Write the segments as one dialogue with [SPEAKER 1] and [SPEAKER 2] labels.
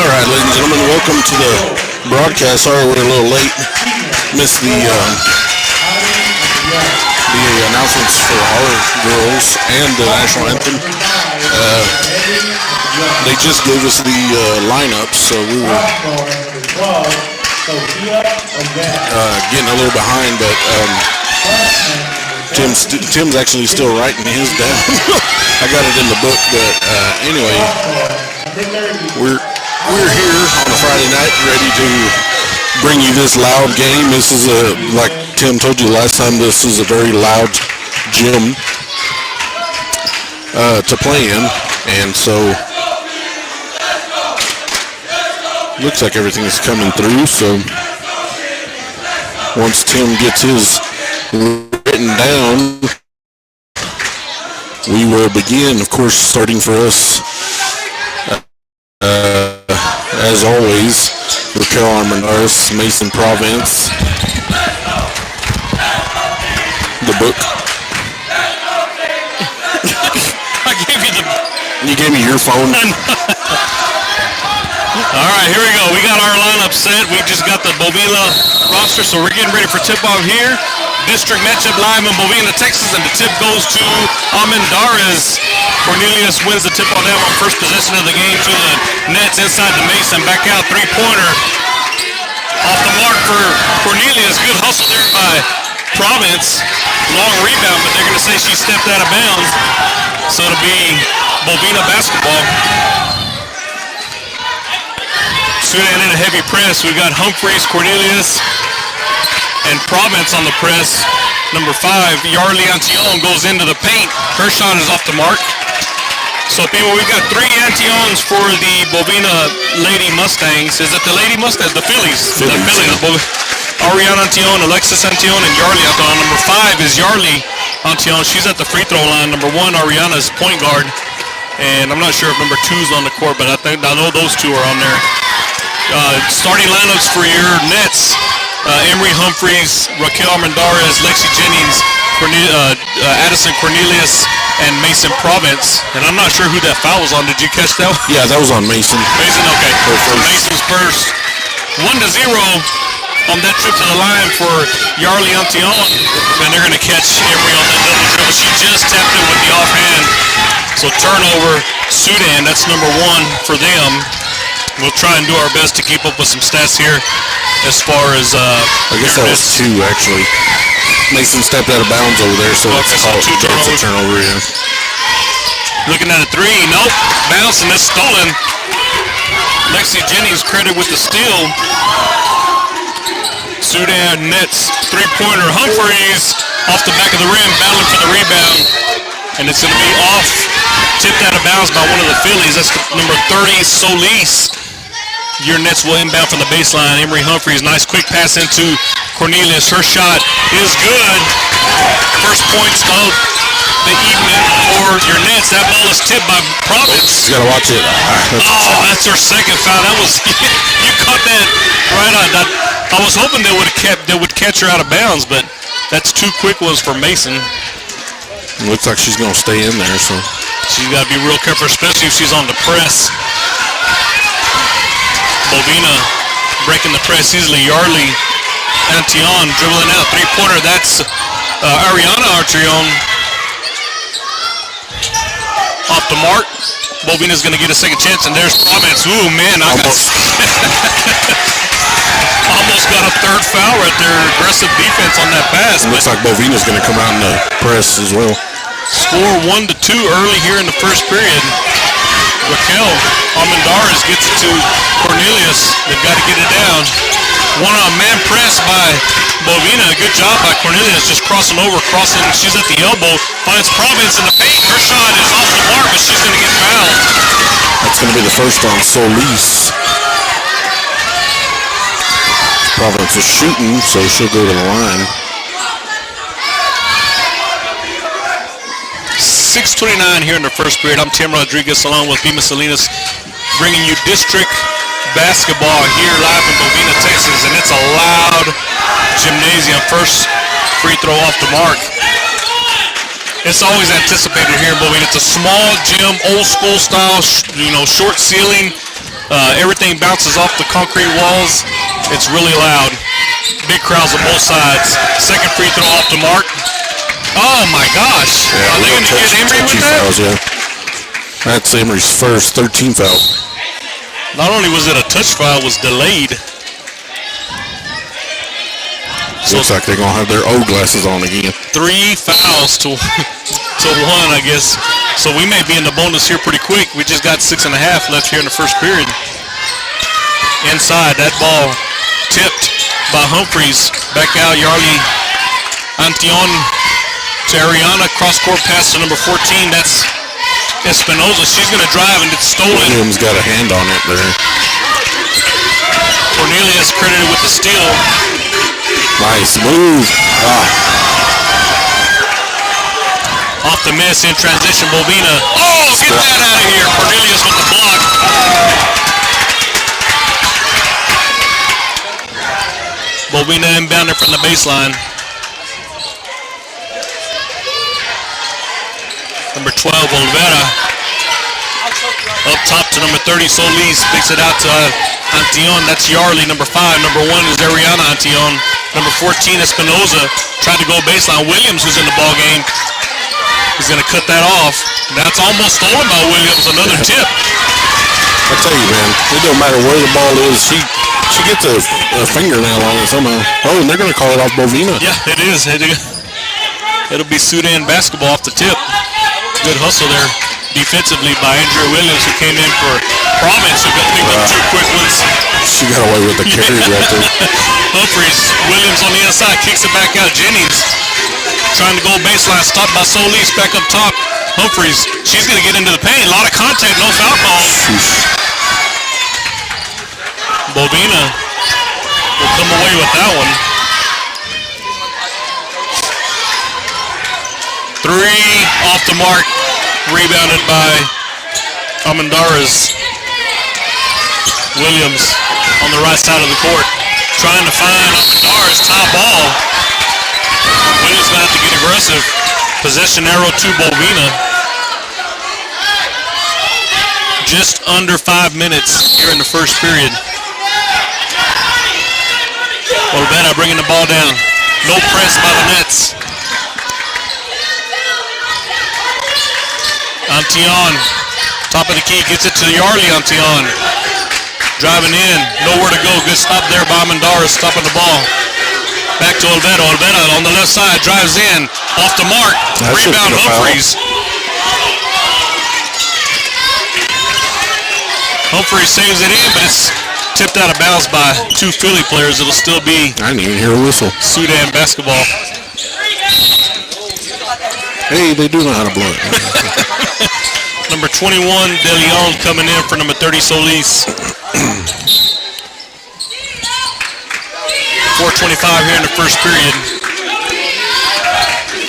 [SPEAKER 1] All right, ladies and gentlemen, welcome to the broadcast. Sorry we're a little late. Missed the announcements for our girls and the national anthem. They just gave us the lineups, so we were getting a little behind, but Tim's actually still writing his down. I got it in the book, but anyway, we're here on a Friday night, ready to bring you this loud game. This is like Tim told you last time, this is a very loud gym to play in, and so looks like everything is coming through. So once Tim gets his written down, we will begin. Of course, starting for us, as always, Raquel Armendariz, Mason Province, the book. You gave me your phone.
[SPEAKER 2] All right, here we go. We got our lineup set. We just got the Bovina roster, so we're getting ready for tip-off here. District matchup live in Bovina, Texas, and the tip goes to Armendariz. Cornelius wins the tip-off down on first possession of the game to the nets inside the Mason. Back out, three-pointer. Off the mark for Cornelius. Good hustle there by Province. Long rebound, but they're going to say she stepped out of bounds. So it'll be Bovina basketball. Sudan in a heavy press. We've got Humphreys, Cornelius, and Province on the press. Number 5, Yarly Antillon goes into the paint. Her shot is off the mark. So people, we've got 3 Antillons for the Bovina Lady Mustangs. Is it the Lady Mustangs? The Phillies. The Phillies. Ariana Antillon, Alexis Antillon, and Yarly Antillon. Number 5 is Yarly Antillon. She's at the free throw line. Number 1, Ariana's point guard. And I'm not sure if number 2's on the court, but I know those 2 are on there. Starting lineups for your Nets. Emery Humphreys, Raquel Armendariz, Lexi Jennings, Addison Cornelius, and Mason Province. And I'm not sure who that foul was on. Did you catch that one?
[SPEAKER 1] Yeah, that was on Mason.
[SPEAKER 2] Mason, okay. So Mason's first. 1-0 on that trip to the line for Yarly Antillon. And they're going to catch Emery on that double dribble. She just tapped it with the offhand. So turnover, Sudan, that's number 1 for them. We'll try and do our best to keep up with some stats here as far as
[SPEAKER 1] I guess that was 2 actually. Mason stepped out of bounds over there, so it's a turnover. Yeah.
[SPEAKER 2] Looking at a 3, nope, bounce, and it's stolen. Lexi Jennings credit with the steal. Sudan Nets 3-pointer. Humphreys off the back of the rim, battling for the rebound, and it's going to be off. Tipped out of bounds by one of the Phillies. That's number 30, Solis. Your Nets will inbound from the baseline. Emery Humphreys, nice quick pass into Cornelius. Her shot is good. First points of the evening for your Nets. That ball is tipped by Province.
[SPEAKER 1] You gotta watch it.
[SPEAKER 2] That's her second foul. That was you caught that right on. I was hoping they would catch her out of bounds, but that's 2 quick ones for Mason.
[SPEAKER 1] Looks like she's gonna stay in there, so
[SPEAKER 2] she's got to be real careful, especially if she's on the press. Bovina breaking the press easily. Yarly Antillon dribbling out. 3-pointer. That's Ariana Antillon. Off the mark. Bovina's going to get a second chance, and there's Province. Ooh, man. Almost got a 3rd foul right there. Aggressive defense on that pass.
[SPEAKER 1] It looks like Bovina's going to come out in the press as well.
[SPEAKER 2] Score 1-2 early here in the first period. Raquel Armendariz gets it to Cornelius. They've got to get it down. One-on-man press by Bovina. Good job by Cornelius, just crossing. She's at the elbow. Finds Province in the paint. Her shot is off the mark, but she's going to get fouled.
[SPEAKER 1] That's going to be the first on Solis. Province is shooting, so she'll go to the line.
[SPEAKER 2] 6:29 here in the first period. I'm Tim Rodriguez along with Bima Salinas, bringing you district basketball here live in Bovina, Texas, and it's a loud gymnasium. First free throw off the mark. It's always anticipated here in Bovina. It's a small gym, old school style, short ceiling. Everything bounces off the concrete walls. It's really loud. Big crowds on both sides. Second free throw off the mark. Oh my gosh.
[SPEAKER 1] Yeah,
[SPEAKER 2] Are they going to get Emery with that?
[SPEAKER 1] Fouls, yeah. That's Emery's first 13th foul.
[SPEAKER 2] Not only was it a touch foul, it was delayed.
[SPEAKER 1] So looks like they're going to have their old glasses on again.
[SPEAKER 2] 3 fouls to 1, I guess. So we may be in the bonus here pretty quick. We just got 6.5 left here in the first period. Inside, that ball tipped by Humphreys. Back out, Yarly Antion to Ariana. Cross-court pass to number 14. That's Espinoza. She's going to drive and it's stolen.
[SPEAKER 1] Williams got a hand on it there.
[SPEAKER 2] Cornelius credited with the steal.
[SPEAKER 1] Nice move.
[SPEAKER 2] Off the miss in transition, Bovina. Oh, get that out of here. Cornelius with the block. Bovina inbounded from the baseline. Number 12, Olvera. Up top to number 30, Solis. Picks it out to Antion. That's Yarly. Number 5. Number 1 is Ariana Antion. Number 14, Espinoza. Tried to go baseline. Williams, who's in the ball game, is going to cut that off. That's almost stolen by Williams. Another tip.
[SPEAKER 1] I tell you, man, it don't matter where the ball is. She gets a fingernail on it somehow. Oh, and they're going to call it off Bovina.
[SPEAKER 2] Yeah, it is. It'll be Sudan basketball off the tip. Good hustle there defensively by Andrea Williams, who came in for Province, who got picked up 2 quick ones.
[SPEAKER 1] She got away with the carry right there.
[SPEAKER 2] Humphreys, Williams on the inside, kicks it back out. Jennings trying to go baseline, stopped by Solis, back up top. Humphreys, she's going to get into the paint. A lot of contact, no foul calls. Bovina will come away with that one. 3 off the mark, rebounded by Almendarez. Williams on the right side of the court, trying to find Almendarez, top ball. Williams going to have to get aggressive. Possession arrow to Bovina. Just under 5 minutes here in the first period. Olvera bringing the ball down. No press by the Nets. Antion, top of the key, gets it to Yarly Antion. Driving in, nowhere to go. Good stop there by Almendarez, stopping the ball. Back to Olvera. Olvera on the left side, drives in, off the mark. Rebound Humphreys. Humphreys saves it in, but it's tipped out of bounds by 2 Philly players. It'll still be
[SPEAKER 1] I didn't even hear a whistle.
[SPEAKER 2] Sudan basketball.
[SPEAKER 1] Hey, they do know how to blow it.
[SPEAKER 2] Number 21, De Leon coming in for number 30, Solis. 4:25 here in the first period.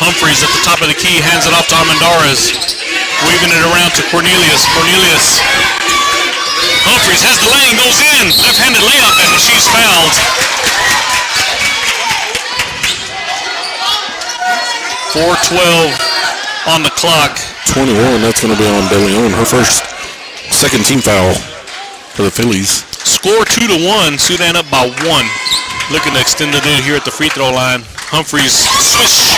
[SPEAKER 2] Humphreys at the top of the key, hands it off to Almendarez. Weaving it around to Cornelius. Cornelius. Humphreys has the lane, goes in. Left-handed layup, and she's fouled. 4:12 on the clock.
[SPEAKER 1] 21, that's going to be on De Leon. Her second team foul for the Phillies.
[SPEAKER 2] Score 2-1. Sudan up by 1. Looking to extend the lead here at the free throw line. Humphreys, swish.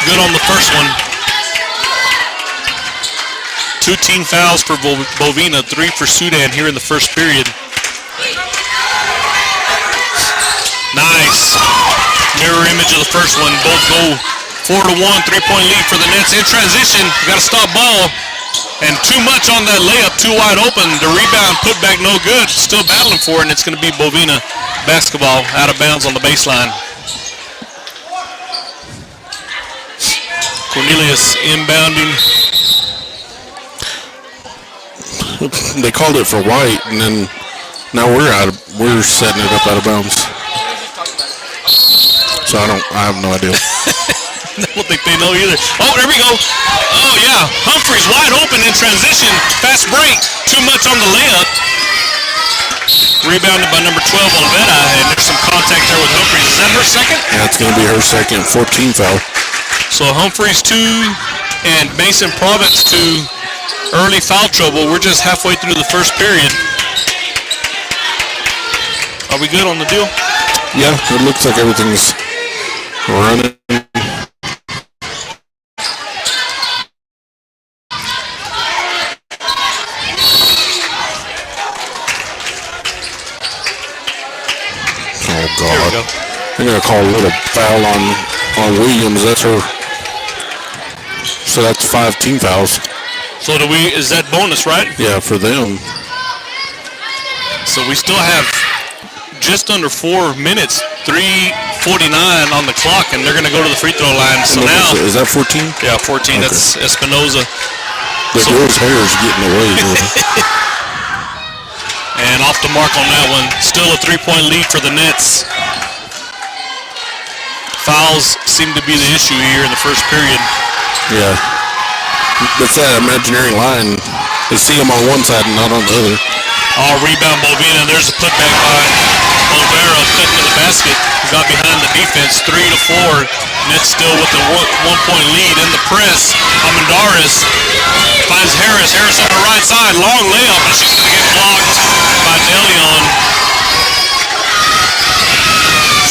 [SPEAKER 2] Good on the first one. 2 team fouls for Bovina, 3 for Sudan here in the first period. Nice. Mirror image of the first one. Both go 4-1, 3-point lead for the Nets. In transition, got to stop ball. And too much on that layup, too wide open. The rebound put back no good. Still battling for it, and it's going to be Bovina basketball out of bounds on the baseline. Cornelius inbounding.
[SPEAKER 1] They called it for White, and then now we're setting it up out of bounds. So I have no idea.
[SPEAKER 2] I don't think they know either. Oh, there we go. Oh, yeah. Humphreys wide open in transition. Fast break. Too much on the layup. Rebounded by number 12, Olvera, and there's some contact there with Humphreys. Is that her second?
[SPEAKER 1] Yeah, it's going to be her second, 14 foul.
[SPEAKER 2] So Humphreys 2 and Mason Province 2 early foul trouble. We're just halfway through the first period. Are we good on the deal?
[SPEAKER 1] Yeah, it looks like everything's running. Oh, God. They're going to call a little foul on Williams. That's her. So that's 5 team fouls.
[SPEAKER 2] So is that bonus, right?
[SPEAKER 1] Yeah, for them.
[SPEAKER 2] So we still have just under 4 minutes, 3:49 on the clock, and they're going to go to the free throw line. So now,
[SPEAKER 1] is that 14?
[SPEAKER 2] Yeah, 14. Okay. That's Espinoza.
[SPEAKER 1] The girl's hair is getting away.
[SPEAKER 2] And off the mark on that one. Still a 3-point lead for the Nets. Fouls seem to be the issue here in the first period.
[SPEAKER 1] Yeah. That's that imaginary line. They see them on one side and not on the other.
[SPEAKER 2] Rebound Bovina. There's a putback by Olvera, cutting to the basket. Got behind the defense, 3-4. Nets still with a 1-point lead in the press. Almendarez finds Harris. Harris on the right side, long layup, and she's going to get blocked by DeLeon.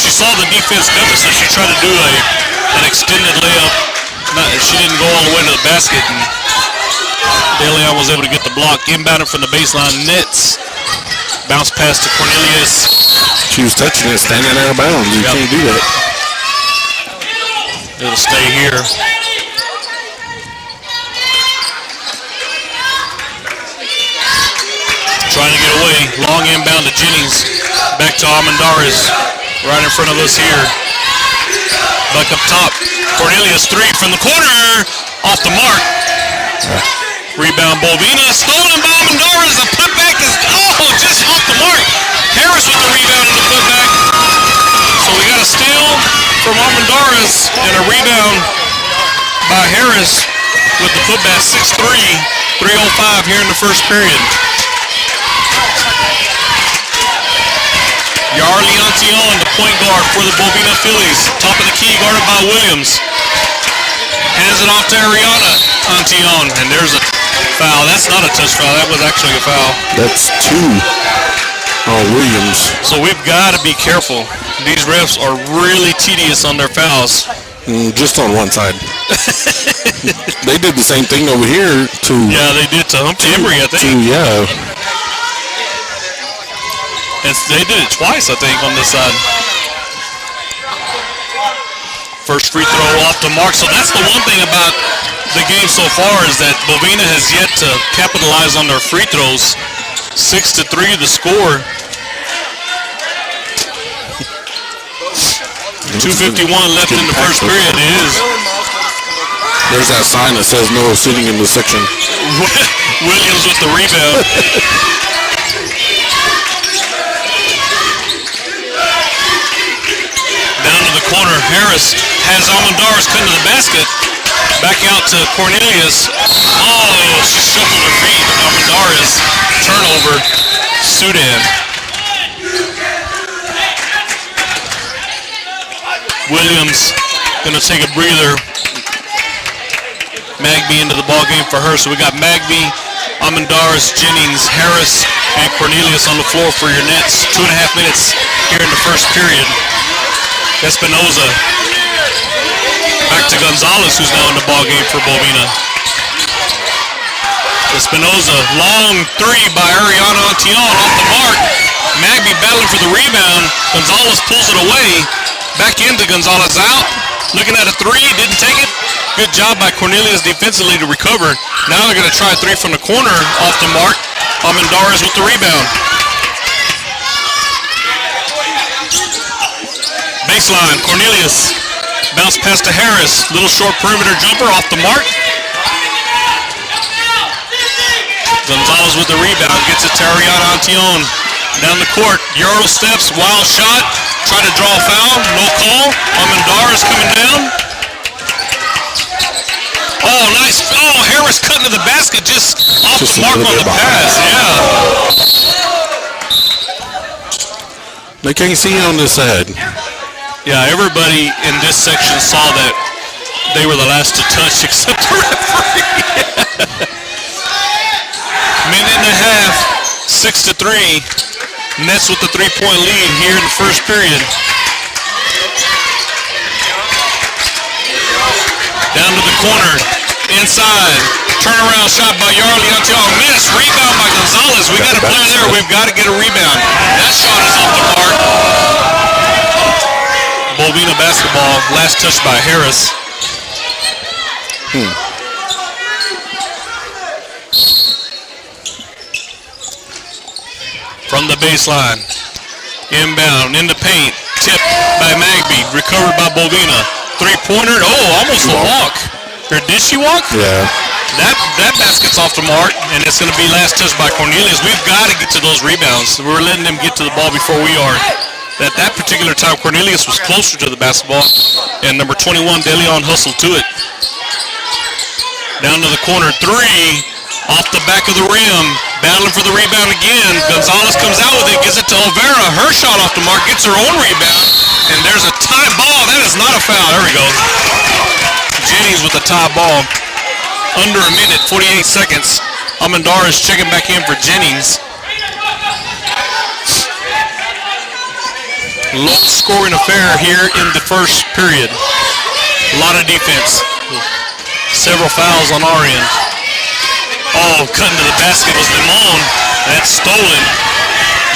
[SPEAKER 2] She saw the defense coming, so she tried to do an extended layup. She didn't go all the way to the basket, and DeLeon was able to get the block. Inbounded from the baseline. Nets bounce pass to Cornelius.
[SPEAKER 1] She was touching it, standing out of bounds. You can't do that.
[SPEAKER 2] It'll stay here. Trying to get away. Long inbound to Jennings. Back to Almendarez. Right in front of us here. Back up top. Cornelius, 3 from the corner. Off the mark. Rebound Bovina. Stolen by Almendarez. The putback is just off the mark. Harris with the rebound and the putback. So we got a steal from Almendarez and a rebound by Harris with the putback. 6-3. 3:05 here in the first period. Yarli Antion, the point guard for the Bovina Phillies. Top of the key, guarded by Williams. Hands it off to Ariana Antion, and there's a foul. That's not a touch foul. That was actually a foul.
[SPEAKER 1] That's 2 on Williams.
[SPEAKER 2] So we've got to be careful. These refs are really tedious on their fouls.
[SPEAKER 1] Just on one side. They did the same thing over here to...
[SPEAKER 2] Yeah, they did to Humphrey Emery, I think. And they did it twice, I think, on this side. First free throw off the mark. So that's the one thing about the game so far is that Bovina has yet to capitalize on their free throws. 6-3 the score. 2:51 left in the first period. It is.
[SPEAKER 1] There's that sign that says no sitting in the section.
[SPEAKER 2] Williams with the rebound. Down to the corner. Harris has Almendarez cutting to the basket. Back out to Cornelius. She shuffled her feet. Almendarez. Turnover. Sudan. Williams gonna take a breather. Magby into the ball game for her. So we got Magby, Almendarez, Jennings, Harris, and Cornelius on the floor for your Nets. 2.5 minutes here in the first period. Espinoza. Back to Gonzalez, who's now in the ball game for Bovina. Espinoza, long 3 by Ariana Antion, off the mark. Magby battling for the rebound. Gonzalez pulls it away. Back into Gonzalez, out. Looking at a 3, didn't take it. Good job by Cornelius defensively to recover. Now they're going to try a 3 from the corner, off the mark. Almendarez with the rebound. Baseline, Cornelius. Bounce pass to Harris. Little short perimeter jumper, off the mark. Gonzalez with the rebound. Gets it to Ariana Antion. Down the court. Euro steps. Wild shot. Try to draw a foul. No call. Almendarez coming down. Nice. Harris cutting to the basket. Just off the mark on the pass. Yeah.
[SPEAKER 1] They can't see on this side.
[SPEAKER 2] Yeah, everybody in this section saw that they were the last to touch except the referee. Minute and a half, 6-3. Nets with the 3-point lead here in the first period. Down to the corner, inside. Turnaround shot by Yarli Antiong. Miss. Rebound by Gonzalez. We got a player there. We've got to get a rebound. That shot is off the mark. Bovina basketball. Last touch by Harris. From the baseline. Inbound in the paint. Tipped by Magby. Recovered by Bovina. Three-pointer. Oh, almost a walk. Or did she walk?
[SPEAKER 1] Yeah.
[SPEAKER 2] That basket's off the mark, and it's going to be last touch by Cornelius. We've got to get to those rebounds. We're letting them get to the ball before we are. At that particular time, Cornelius was closer to the basketball, and number 21, DeLeon, hustled to it. Down to the corner, three, off the back of the rim, battling for the rebound again. Gonzalez comes out with it, gives it to Olvera. Her shot off the mark, gets her own rebound, and there's a tie ball. That is not a foul. There we go. Jennings with the tie ball. Under a minute, 48 seconds. Almendarez is checking back in for Jennings. Low scoring affair here in the first period. A lot of defense. Several fouls on our end. Oh, cutting to the basket was Limon. That's stolen.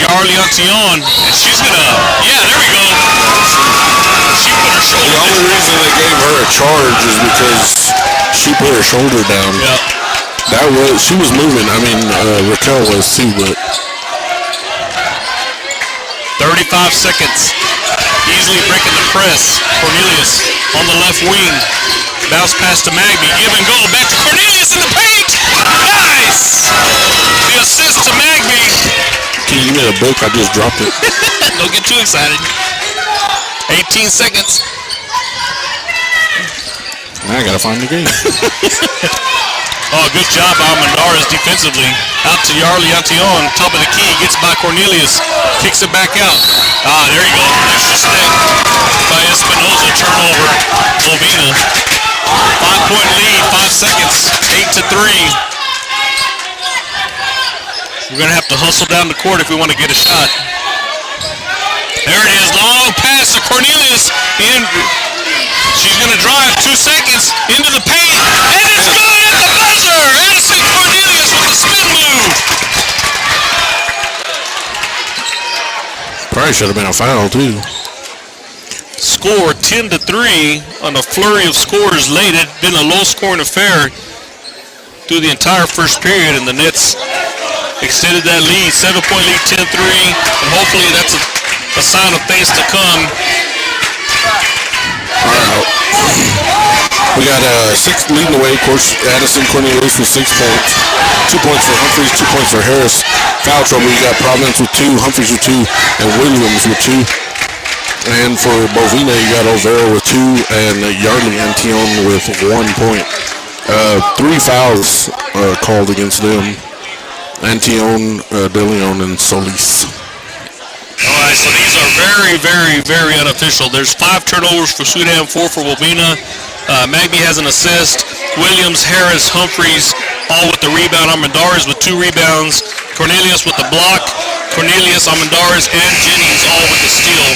[SPEAKER 2] Yarli Antion, and she's gonna, yeah, there we go. She put her shoulder
[SPEAKER 1] down. The only reason they gave her a charge is because she put her shoulder down.
[SPEAKER 2] Yeah.
[SPEAKER 1] She was moving. I mean, Raquel was too, but
[SPEAKER 2] 35 seconds. Easily breaking the press. Cornelius on the left wing. Bounce pass to Magby. Give and go. Back to Cornelius in the paint. Nice! The assist to Magby.
[SPEAKER 1] Can you give me a book? I just dropped it.
[SPEAKER 2] Don't get too excited. 18 seconds.
[SPEAKER 1] I gotta find the game.
[SPEAKER 2] Oh, good job by Almendarez defensively. Out to Yarli Antion. Top of the key. Gets by Cornelius. Kicks it back out. Ah, there you go. Extra stick by Espinoza. Turnover. Bovina. 5-point lead. 5 seconds. 8-3. We're going to have to hustle down the court if we want to get a shot. There it is. Long pass to Cornelius. She's going to drive. 2 seconds into the paint. And it's good at the buzzer. Addison Cornelius with a spin move.
[SPEAKER 1] Probably should have been a foul, too.
[SPEAKER 2] Score 10-3 on a flurry of scores late. It had been a low-scoring affair through the entire first period, and the Nets extended that lead, 7-point lead, 10-3, and hopefully that's a sign of things to come.
[SPEAKER 1] All right. We got 6 leading the way. Of course, Addison Cornelius with 6 points. 2 points for Humphreys, 2 points for Harris. Foul trouble, you got Providence with 2, Humphreys with 2, and Williams with 2. And for Bovina, you got Olvera with 2, and Yarli Antion with 1 point. 3 fouls called against them. Antion, DeLeon, and Solis.
[SPEAKER 2] All right, so these are very, very, very unofficial. There's 5 turnovers for Sudan, 4 for Bovina. Magby has an assist. Williams, Harris, Humphreys, all with the rebound. Almendarez with 2 rebounds. Cornelius with the block. Cornelius, Almendarez, and Jennings all with the steal.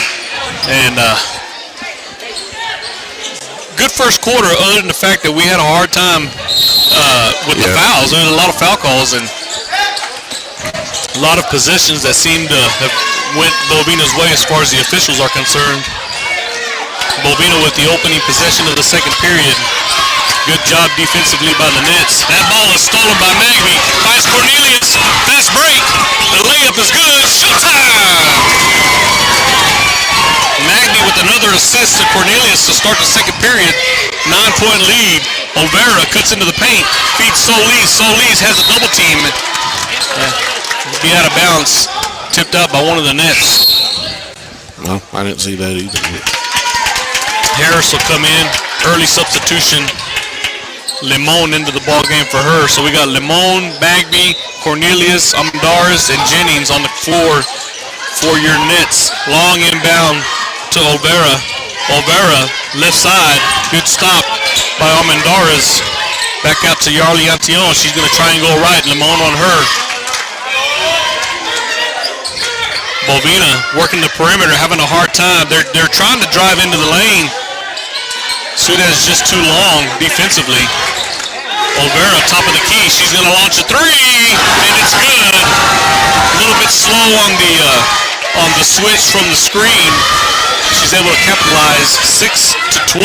[SPEAKER 2] And good first quarter, other than the fact that we had a hard time with the fouls. There was a lot of foul calls and a lot of possessions that seemed to have went Bovina's way as far as the officials are concerned. Bovina with the opening possession of the second period. Good job defensively by the Nets. That ball is stolen by Magby. Finds Cornelius. Fast break. The layup is good. Showtime! Magby with another assist to Cornelius to start the second period. 9-point lead. Olvera cuts into the paint. Feeds Solis. Solis has a double team. Be out of bounds. Tipped out by one of the Nets.
[SPEAKER 1] No, I didn't see that either.
[SPEAKER 2] Harris will come in. Early substitution. Limon into the ball game for her. So we got Limon, Magby, Cornelius, Almendarez, and Jennings on the floor for your Nets. Long inbound to Olvera. Olvera, left side. Good stop by Almendarez. Back out to Yarli Antion. She's going to try and go right. Limon on her. Bovina working the perimeter, having a hard time. They're trying to drive into the lane. Sudan's just too long defensively. Olvera, top of the key. She's going to launch a three, and it's good. A little bit slow on the switch from the screen. She's able to capitalize. 6-12,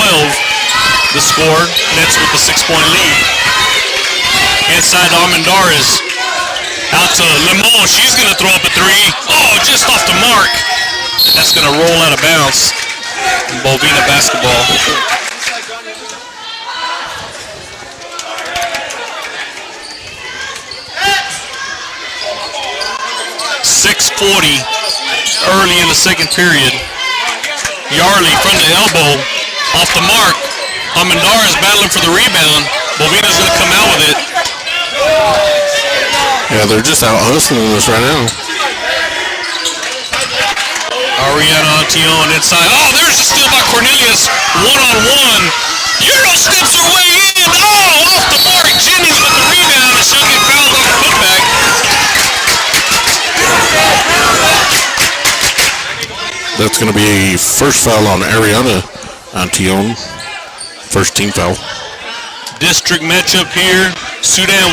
[SPEAKER 2] the score. Nets with the 6-point lead. Inside to Armendariz. Out to Limon. She's going to throw up a three. Oh, just off the mark. That's going to roll out of bounds. Bovina basketball. .640 early in the second period. Yarley from the elbow. Off the mark. Armendariz battling for the rebound. Bovina's going to come out with it.
[SPEAKER 1] Yeah, they're just out hustling us right now.
[SPEAKER 2] Ariana Antion inside. Oh, there's a steal by Cornelius. One-on-one. Euro steps her way in. Oh, off the mark. Jennings with the rebound, and she'll get fouled on the putback.
[SPEAKER 1] That's going to be a first foul on Ariana Antion. First team foul.
[SPEAKER 2] District matchup here. Sudan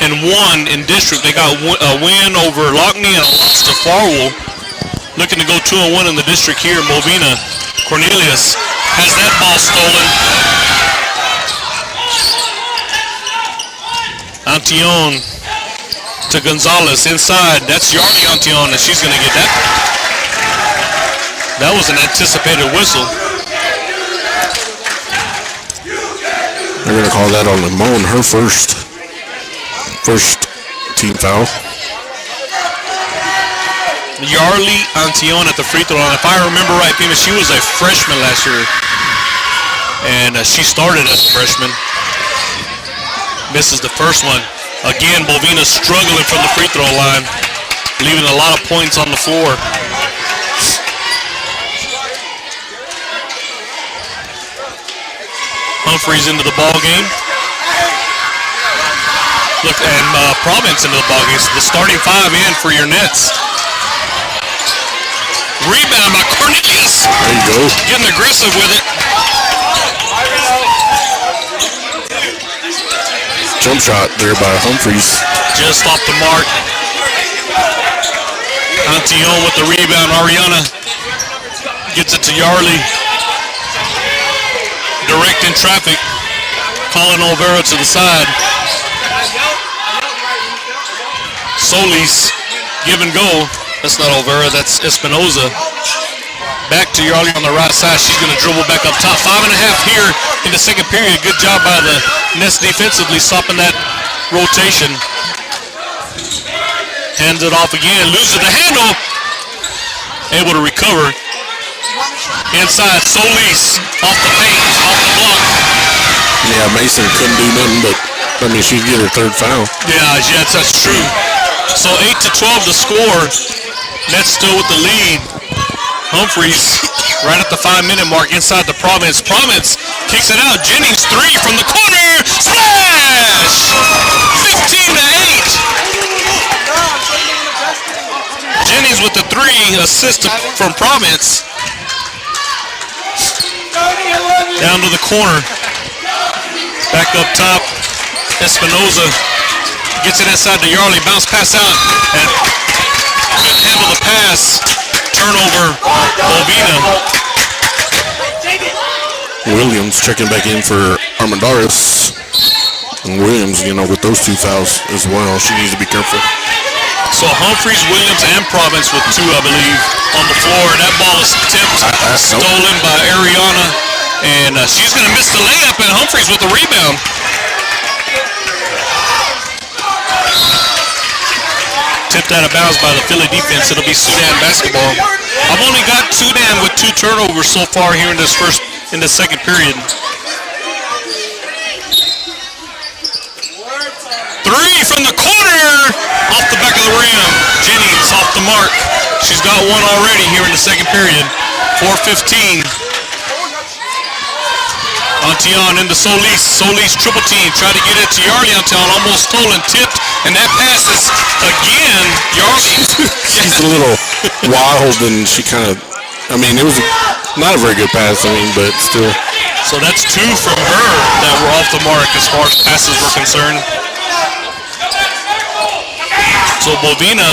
[SPEAKER 2] 1-1 in district. They got a win over Lockney and a loss to Farwell. Looking to go 2-1 in the district here. Bovina. Cornelius has that ball stolen. Antion to Gonzalez inside. That's Yardi Antion, and she's going to get that. That was an anticipated whistle.
[SPEAKER 1] They're going to call that on Limon, her first team foul.
[SPEAKER 2] Yarli Antion at the free throw line. If I remember right, Pima, she was a freshman last year. And she started as a freshman. Misses the first one. Again, Bovina struggling from the free throw line, leaving a lot of points on the floor. Humphreys into the ball game. Look, and Province into the ball game. So the starting five in for your Nets. Rebound by Cornelius.
[SPEAKER 1] There you go.
[SPEAKER 2] Getting aggressive with it.
[SPEAKER 1] Jump shot there by Humphreys.
[SPEAKER 2] Just off the mark. Antion with the rebound. Ariana gets it to Yarli. Directing traffic. Calling Olvera to the side. Solis, give and go. That's not Olvera, that's Espinoza. Back to Yarli on the right side. She's going to dribble back up top. 5.5 here in the second period. Good job by the Nets defensively, stopping that rotation. Hands it off again. Loses the handle. Able to recover. Inside, Solis off the paint, off the block.
[SPEAKER 1] Yeah, Mason couldn't do nothing but, she'd get her third foul.
[SPEAKER 2] Yeah, that's true. So 8-12 to score. Nets still with the lead. Humphreys right at the 5-minute mark inside the Province. Province kicks it out. Jennings three from the corner. Smash! 15-8. Jennings with the three, assist from Province. Down to the corner. Back up top. Espinoza gets it inside to Yarli. Bounce pass out. And couldn't handle the pass. Turnover. Bovina.
[SPEAKER 1] Williams checking back in for Armendariz. And Williams, with those two fouls as well. She needs to be careful.
[SPEAKER 2] So Humphreys, Williams, and Province with two, I believe, on the floor. And that ball is tipped, stolen by Ariana. And she's going to miss the layup, and Humphreys with the rebound. Tipped out of bounds by the Philly defense. It'll be Sudan basketball. I've only got Sudan with 2 turnovers so far here in the second period. Three from the corner, off the back of the rim. Jennings off the mark. She's got one already here in the second period. 4:15. Antion into Solis. Solis triple team. Tried to get it to Yarly Antion. Almost stolen. Tipped. And that pass is again Yarly.
[SPEAKER 1] She's a little wild, and she kind of, it was not a very good pass, but still.
[SPEAKER 2] So that's 2 from her that were off the mark as far as passes were concerned. So Bovina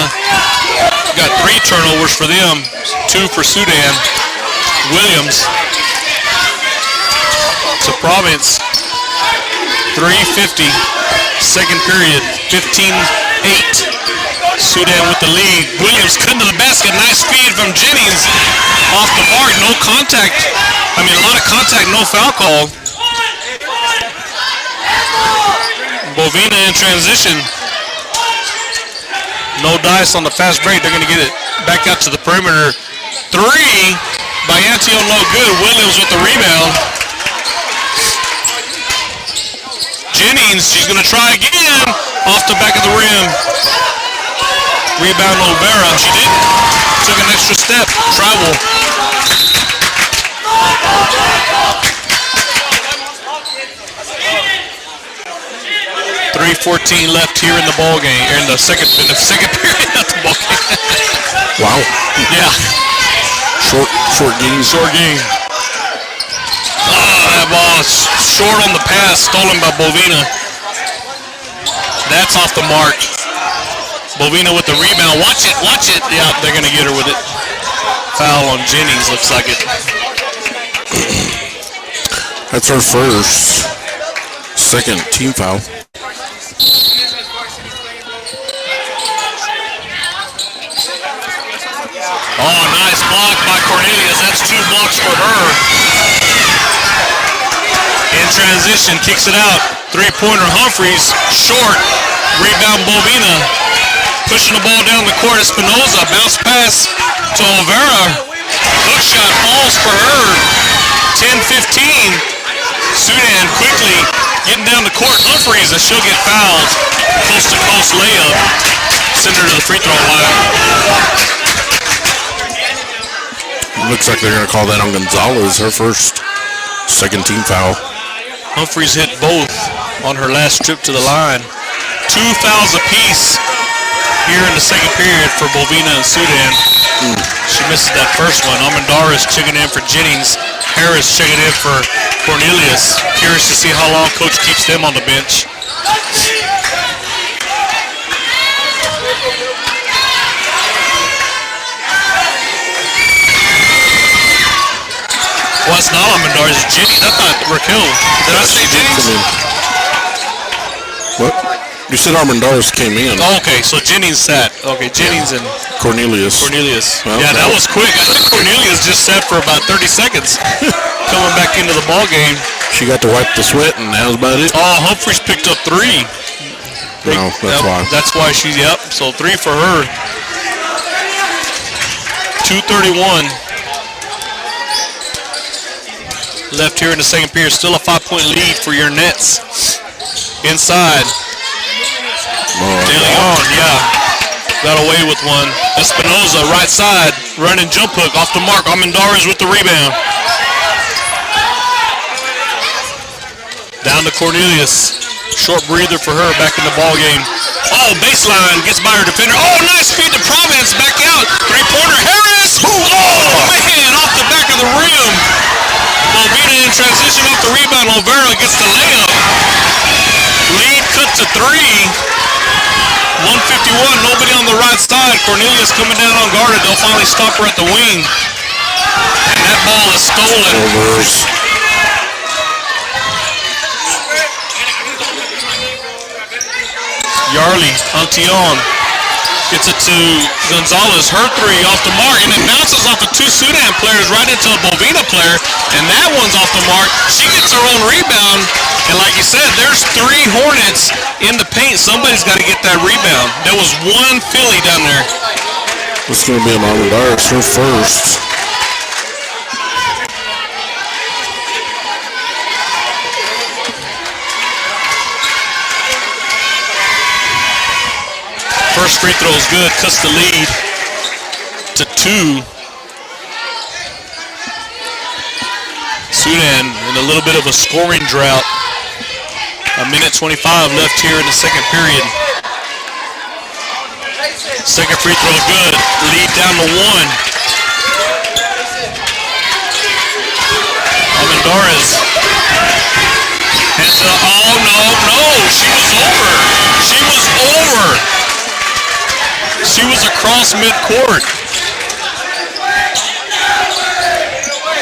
[SPEAKER 2] got 3 turnovers for them, 2 for Sudan. Williams to Province, 3:50, second period, 15-8. Sudan with the lead. Williams cutting to the basket, nice feed from Jennings. Off the mark, no contact. A lot of contact, no foul call. Bovina in transition. No dice on the fast break. They're going to get it back out to the perimeter. 3 by Antio, no good. Williams with the rebound. Jennings, she's going to try again. Off the back of the rim. Rebound Olvera. She didn't. Took an extra step. Travel. .3:14 left here in the ball game. In the second period of the ball game.
[SPEAKER 1] Wow.
[SPEAKER 2] Yeah.
[SPEAKER 1] Short game.
[SPEAKER 2] Short game. Oh, that ball is short on the pass, stolen by Bovina. That's off the mark. Bovina with the rebound. Watch it. Yeah, they're going to get her with it. Foul on Jennings, looks like it.
[SPEAKER 1] That's her first. Second team foul.
[SPEAKER 2] Oh, nice block by Cornelius. That's 2 blocks for her. In transition, kicks it out. 3-pointer Humphreys, short. Rebound Bovina. Pushing the ball down the court. Espinoza, bounce pass to Olvera. Hook shot falls for her. 10-15. Sudan quickly getting down the court. Humphreys, and she'll get fouled. Coast-to-coast layup. Send her to the free throw line.
[SPEAKER 1] Looks like they're going to call that on Gonzalez, her second team foul.
[SPEAKER 2] Humphreys hit both on her last trip to the line. 2 fouls apiece here in the second period for Bovina and Sudan. She misses that first one. Almendarez checking in for Jennings. Harris checking in for Cornelius. Curious to see how long coach keeps them on the bench. Well, it's not Almendarez, it's Jennings. I thought Raquel. Did I say Jennings?
[SPEAKER 1] What? You said Armendariz came in.
[SPEAKER 2] Oh, okay, so Jennings sat. Okay, Jennings and
[SPEAKER 1] Cornelius.
[SPEAKER 2] Well, yeah, that was quick. I think Cornelius just sat for about 30 seconds coming back into the ball game.
[SPEAKER 1] She got to wipe the sweat, and that was about it.
[SPEAKER 2] Oh, Humphreys picked up 3.
[SPEAKER 1] No, that's why.
[SPEAKER 2] That's why she's, so 3 for her. 2:31 left here in the second period. Still a 5-point lead for your Nets. Inside. De Leon, got away with one. Espinoza, right side, running jump hook off the mark. Almendarez with the rebound. Down to Cornelius. Short breather for her back in the ball game. Oh, baseline, gets by her defender. Oh, nice feed to Province, back out. 3-pointer, Harris. Oh, man, off the back of the rim. Bovina in transition off the rebound. Olvera gets the layup. Lead cut to 3. 151, nobody on the right side. Cornelius coming down unguarded. They'll finally stop her at the wing. And that ball is stolen. Yarly, Antion, gets it to Gonzalez. Her 3 off the mark, and it bounces off of 2 Sudan players right into a Bovina player, and that one's off the mark. She gets her own rebound, and like you said, there's 3 Hornets in the paint. Somebody's got to get that rebound. There was 1 Philly down there.
[SPEAKER 1] It's going to be an Almendarez, her first.
[SPEAKER 2] First free throw is good, cuts the lead to 2. Sudan in a little bit of a scoring drought. A minute 25 left here in the second period. Second free throw good. Lead down to 1. Almendarez. Oh, no. She was over. She was across midcourt.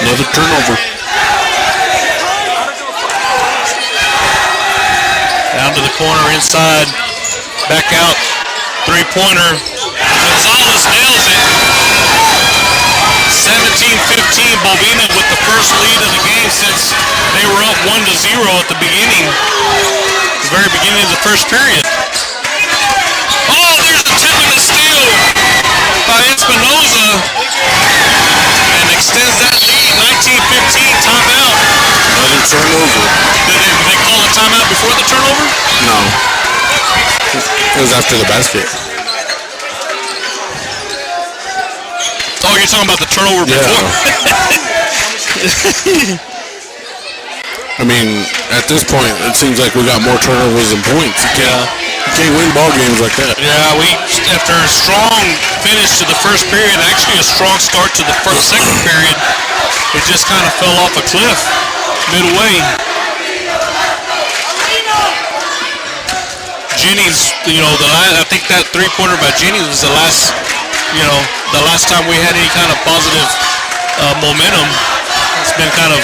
[SPEAKER 1] Another turnover.
[SPEAKER 2] Down to the corner, inside, back out, three-pointer. Gonzalez nails it. 17-15, Bovina with the first lead of the game since they were up 1-0 at the beginning, the very beginning of the first period. Oh, there's a tip and a steal by Espinoza, and extends that lead, 19-15, timeout.
[SPEAKER 1] Another turnover.
[SPEAKER 2] Did they call a timeout before the turnover?
[SPEAKER 1] No. It was after the basket.
[SPEAKER 2] Oh, you're talking about the turnover before?
[SPEAKER 1] I mean, at this point, it seems like we got more turnovers than points. You can't win ball games like that.
[SPEAKER 2] Yeah, after a strong finish to the first period, actually a strong start to the second period, it just kind of fell off a cliff midway. Jennings, I think that three-pointer by Jennings was the last time we had any kind of positive momentum. It's been kind of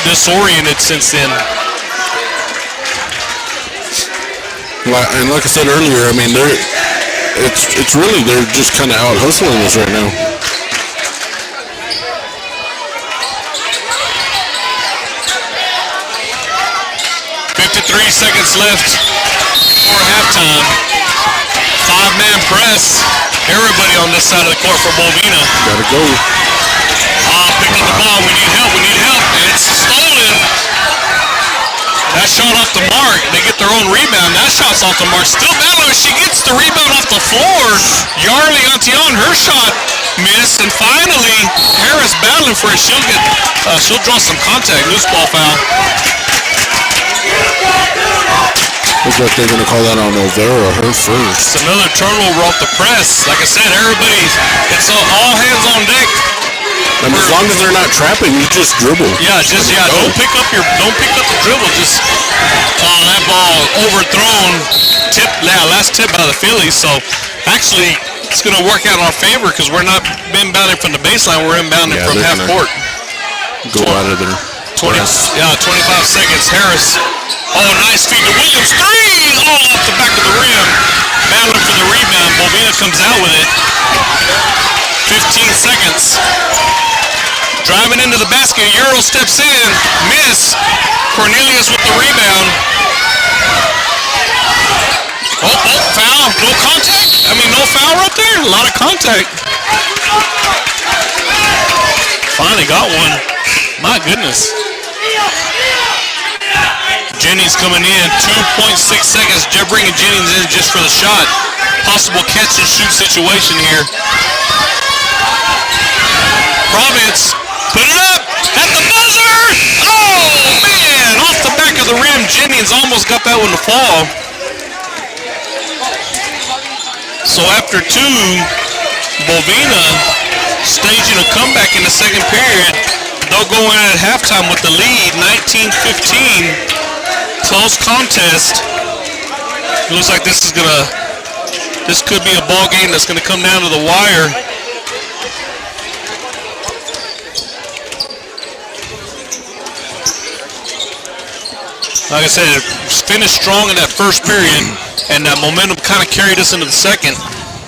[SPEAKER 2] disoriented since then.
[SPEAKER 1] And like I said earlier, I mean, it's really, they're just kind of out hustling us right now.
[SPEAKER 2] Seconds left before halftime. Five-man press. Everybody on this side of the court for Bovina.
[SPEAKER 1] Gotta go.
[SPEAKER 2] Pick up the ball. We need help. And it's stolen. That shot off the mark. They get their own rebound. That shot's off the mark. Still battling. She gets the rebound off the floor. Yarly Antion, her shot missed. And finally, Harris battling for it. She'll draw some contact. Loose ball foul.
[SPEAKER 1] Looks like they're going to call that on Olvera, her first.
[SPEAKER 2] It's another turnover off the press. Like I said, it's all hands on deck.
[SPEAKER 1] And as long as they're not trapping, you just dribble.
[SPEAKER 2] Don't pick up the dribble. Just that ball overthrown. Last tip by the Phillies. So actually, it's going to work out in our favor because we're not inbounding from the baseline. We're inbounding from half court.
[SPEAKER 1] Go out of there.
[SPEAKER 2] 25 seconds. Harris. Oh, nice feed to Williams. Three! All off the back of the rim. Battling for the rebound. Bovina comes out with it. 15 seconds. Driving into the basket. Euro steps in. Miss. Cornelius with the rebound. Oh, foul. No contact? No foul right there? A lot of contact. Finally got one. My goodness. Jennings coming in, 2.6 seconds. Bringing Jennings in just for the shot. Possible catch and shoot situation here. Province, put it up at the buzzer. Oh man, off the back of the rim. Jennings almost got that one to fall. So after two, Bovina staging a comeback in the second period. They'll go in at halftime with the lead, 19-15. Close contest. It looks like this could be a ball game that's gonna come down to the wire. Like I said, it finished strong in that first period, and that momentum kind of carried us into the second,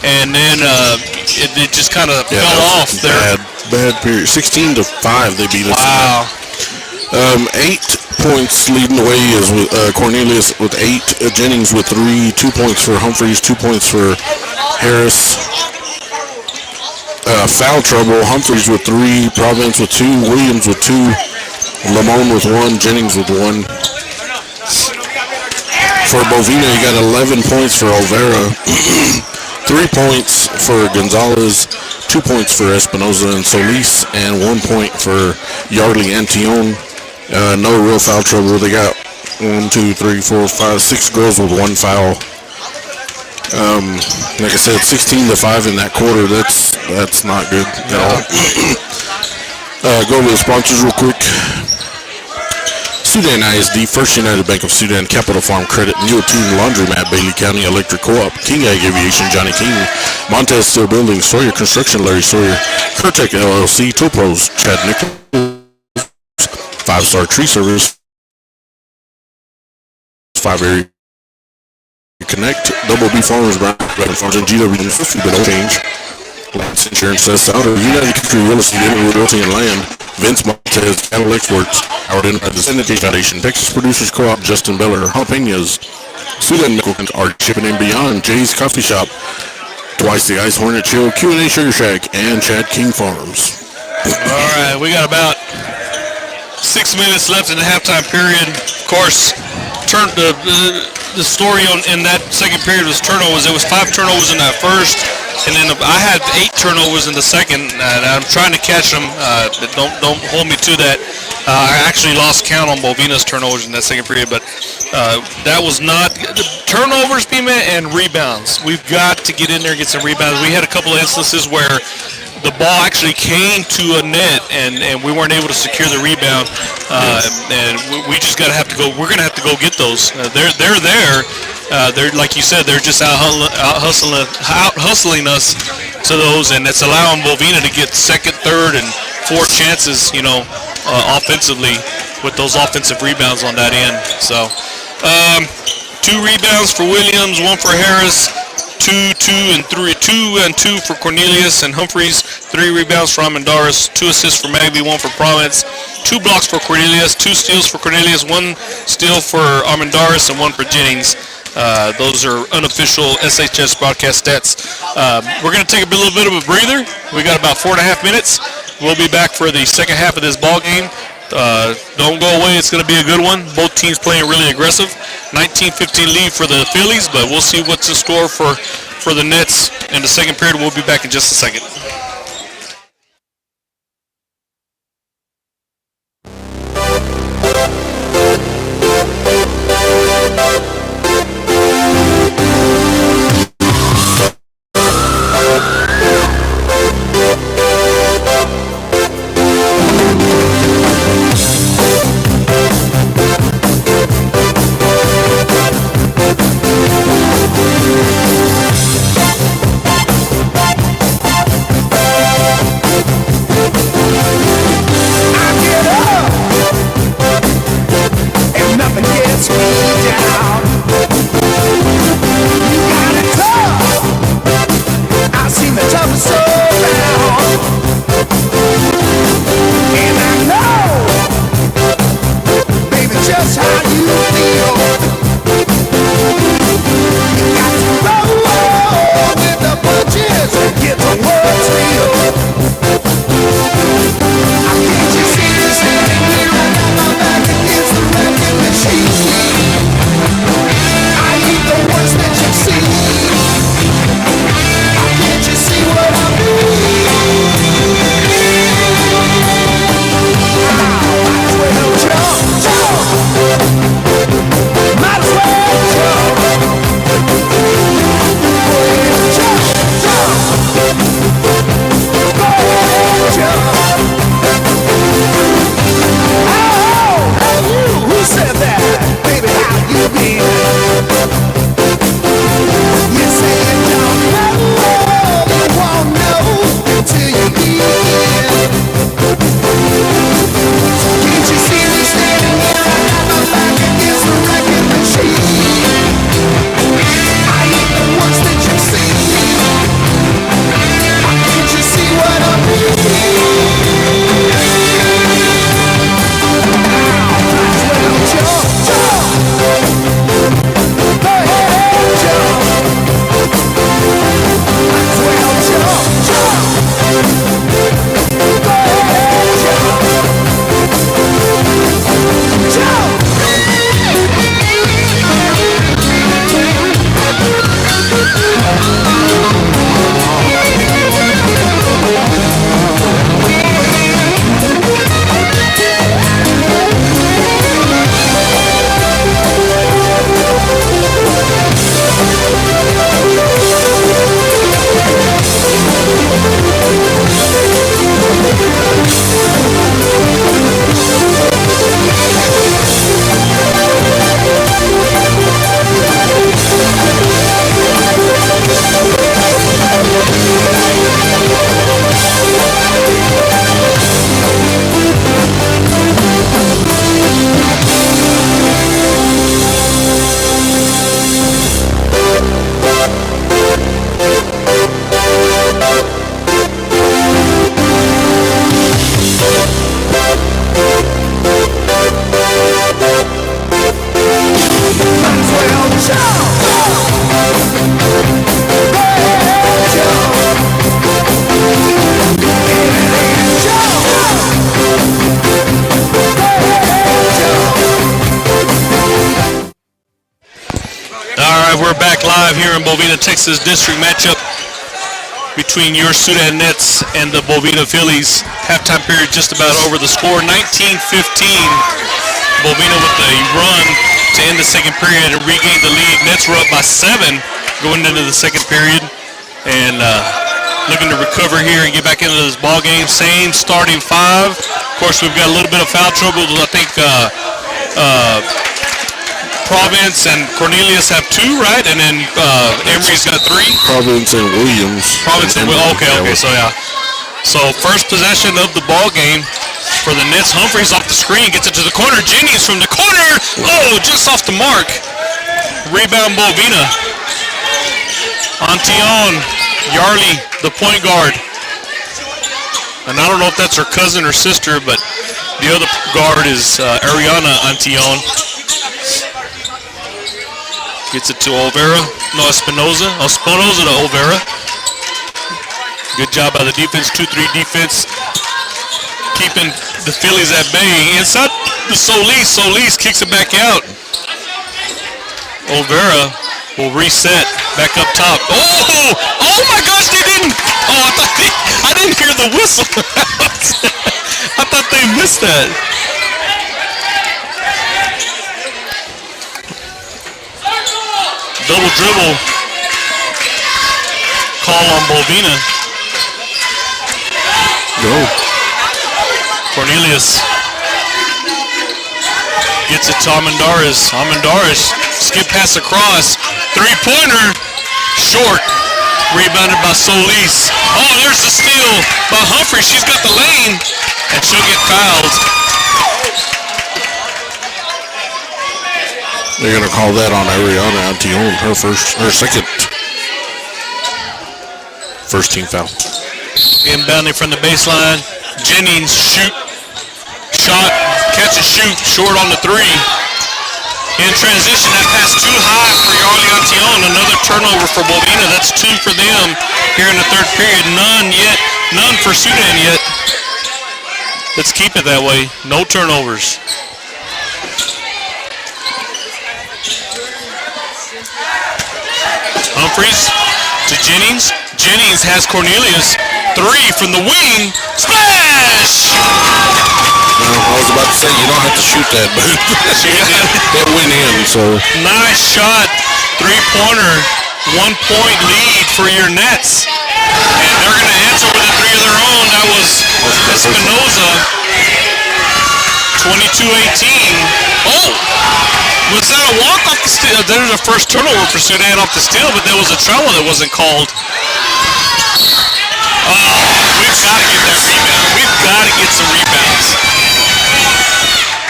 [SPEAKER 2] and then it just kind of fell off there.
[SPEAKER 1] Bad period. 16-5 they beat us.
[SPEAKER 2] Wow.
[SPEAKER 1] 8 points leading the way is Cornelius with 8, Jennings with 3, 2 points for Humphreys, 2 points for Harris. Foul trouble, Humphreys with 3, Providence with 2, Williams with 2, Lamone with 1, Jennings with 1. For Bovina, you got 11 points for Olvera, 3 points for Gonzalez, 2 2 points for Espinoza and Solis, and 1 point for Yardley and Tion. No real foul trouble. They got 1, 2, 3, 4, 5, 6 girls with 1 foul. Like I said, 16-5 in that quarter. That's not good at all. Go to the sponsors real quick. Sudan ISD, First United Bank of Sudan, Capital Farm Credit, Neo Tune Laundromat, Bailey County Electric Co-op, King Ag Aviation, Johnny King, Montez Steel Building, Sawyer Construction, Larry Sawyer, Curtec LLC, Topros, Chad Nichols, 5 Star Tree Service, 5 Area Connect, Double B Farmers, Brown Farms, and GW Fifty, but no change. Lance Insurance says out of United Country Real Estate, Inwood Realty and Land, Vince Montez, Cattle Exports, Howard Enterprise, the Syndicate Foundation, Texas Producers Co-op, Justin Beller, Jalapenos, Sudan Medical, Art Shipping and Beyond, Jay's Coffee Shop, Twice the Ice Hornet Chill, Q&A Sugar Shack, and Chad King Farms.
[SPEAKER 2] All right, we got about 6 minutes left in the halftime period. Of course, the story in that second period was turnovers. There was 5 turnovers in that first, and then I had 8 turnovers in the second, and I'm trying to catch them. Don't hold me to that. I actually lost count on Bovina's turnovers in that second period, but that was not turnovers, Pima, and rebounds. We've got to get in there and get some rebounds. We had a couple of instances where the ball actually came to a net, and we weren't able to secure the rebound, and we just have to go. We're going to have to go get those. They're there. They're, like you said, they're just out hustling us to those, and it's allowing Bovina to get second, third, and fourth chances, offensively with those offensive rebounds on that end. So 2 rebounds for Williams, 1 for Harris. 2 and 2 for Cornelius and Humphreys, 3 rebounds for Amendaris, 2 assists for Magley, 1 for Province, 2 blocks for Cornelius, 2 steals for Cornelius, 1 steal for Amendaris, and 1 for Jennings. Those are unofficial SHS broadcast stats. We're going to take a little bit of a breather. We got about 4.5 minutes. We'll be back for the second half of this ball game. Don't go away. It's going to be a good one. Both teams playing really aggressive. 19-15 lead for the Phillies, but we'll see what's in store for the Nets in the second period. We'll be back in just a second. live here in Bovina, Texas district matchup between your Sudan Nets and the Bovina Phillies. Halftime period just about over. The score 19-15. Bovina with a run to end the second period and regain the lead. Nets were up by 7 going into the second period, and looking to recover here and get back into this ball game. Same starting 5. Of course, we've got a little bit of foul trouble. I think Province and Cornelius have 2, right? And then Emery's got 3.
[SPEAKER 1] Province and Williams.
[SPEAKER 2] Okay, so yeah. So first possession of the ball game for the Nets. Humphreys off the screen, gets it to the corner. Jennings from the corner. Oh, just off the mark. Rebound Bovina. Antion, Yarley, the point guard. And I don't know if that's her cousin or sister, but the other guard is Ariana Antion. Gets it to Olvera. No, Espinoza. Espinoza to Olvera. Good job by the defense. 2-3 defense. Keeping the Phillies at bay. Inside the Solis. Solis kicks it back out. Olvera will reset. Back up top. Oh my gosh, they didn't. Oh, I didn't hear the whistle. I thought they missed that. Double dribble call on Bovina.
[SPEAKER 1] Go.
[SPEAKER 2] Cornelius gets it to Armendariz. Armendariz skip pass across. 3-pointer. Short. Rebounded by Solis. Oh, there's the steal by Humphrey. She's got the lane, and she'll get fouled.
[SPEAKER 1] They're going to call that on Ariana Antion, her second first team foul.
[SPEAKER 2] Inbounding from the baseline. Jennings shot, catch and shoot, short on the 3. In transition, that pass too high for Yarley Antion. Another turnover for Bovina. That's 2 for them here in the third period. None for Sudan yet. Let's keep it that way. No turnovers. Humphreys to Jennings. Jennings has Cornelius. 3 from the wing. Splash!
[SPEAKER 1] I was about to say, you don't have to shoot that, but that went in, so.
[SPEAKER 2] Nice shot. 3-pointer. 1-point lead for your Nets. And they're going to answer with a 3 of their own. That was Espinoza. 22-18. Oh! Was that a walk off the steal? There's a first turnover for Sudan off the steal, but there was a travel that wasn't called. Oh, we've got to get that rebound. We've got to get some rebounds.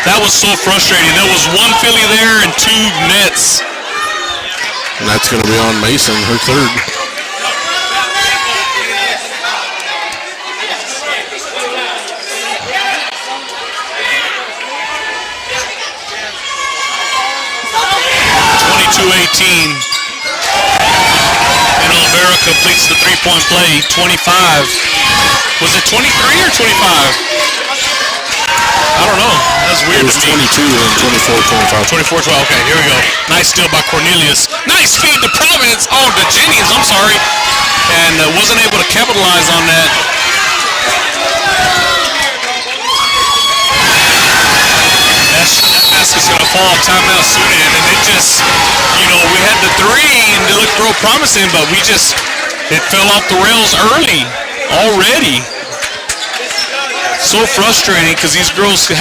[SPEAKER 2] That was so frustrating. There was 1 Philly there and 2 Nets.
[SPEAKER 1] And that's going to be on Mason, her third.
[SPEAKER 2] And Olvera completes the 3-point play. 25. Was it 23 or 25? I don't know. That's weird.
[SPEAKER 1] It was 22 and 24, 25.
[SPEAKER 2] 24-12. Okay, here we go. Nice steal by Cornelius. Nice feed to Providence. Oh, to Jennings. I'm sorry. And wasn't able to capitalize on that. Is going to fall. Timeout Sudan, and it just, we had the 3 and it looked real promising, but it fell off the rails early already. So frustrating because these girls they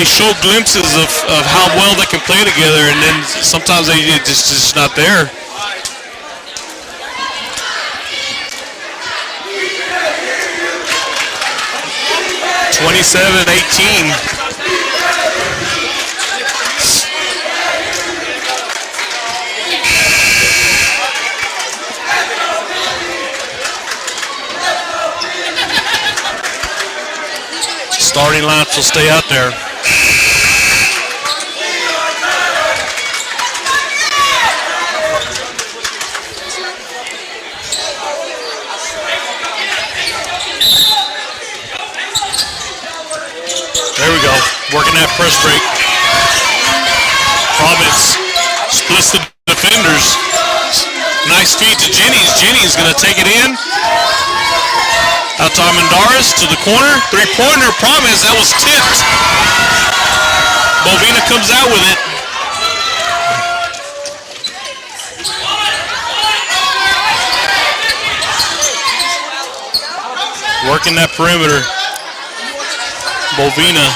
[SPEAKER 2] show glimpses of how well they can play together, and then sometimes they just not there. (27-18). Starting lineups will stay out there. There we go. Working that press break. Province splits the defense. defenders. Nice feed to Jennings. Jennings going to take it in. Out to Armendariz to the corner. Three-pointer. Promise. That was tipped. Bovina comes out with it. Working that perimeter. Bovina.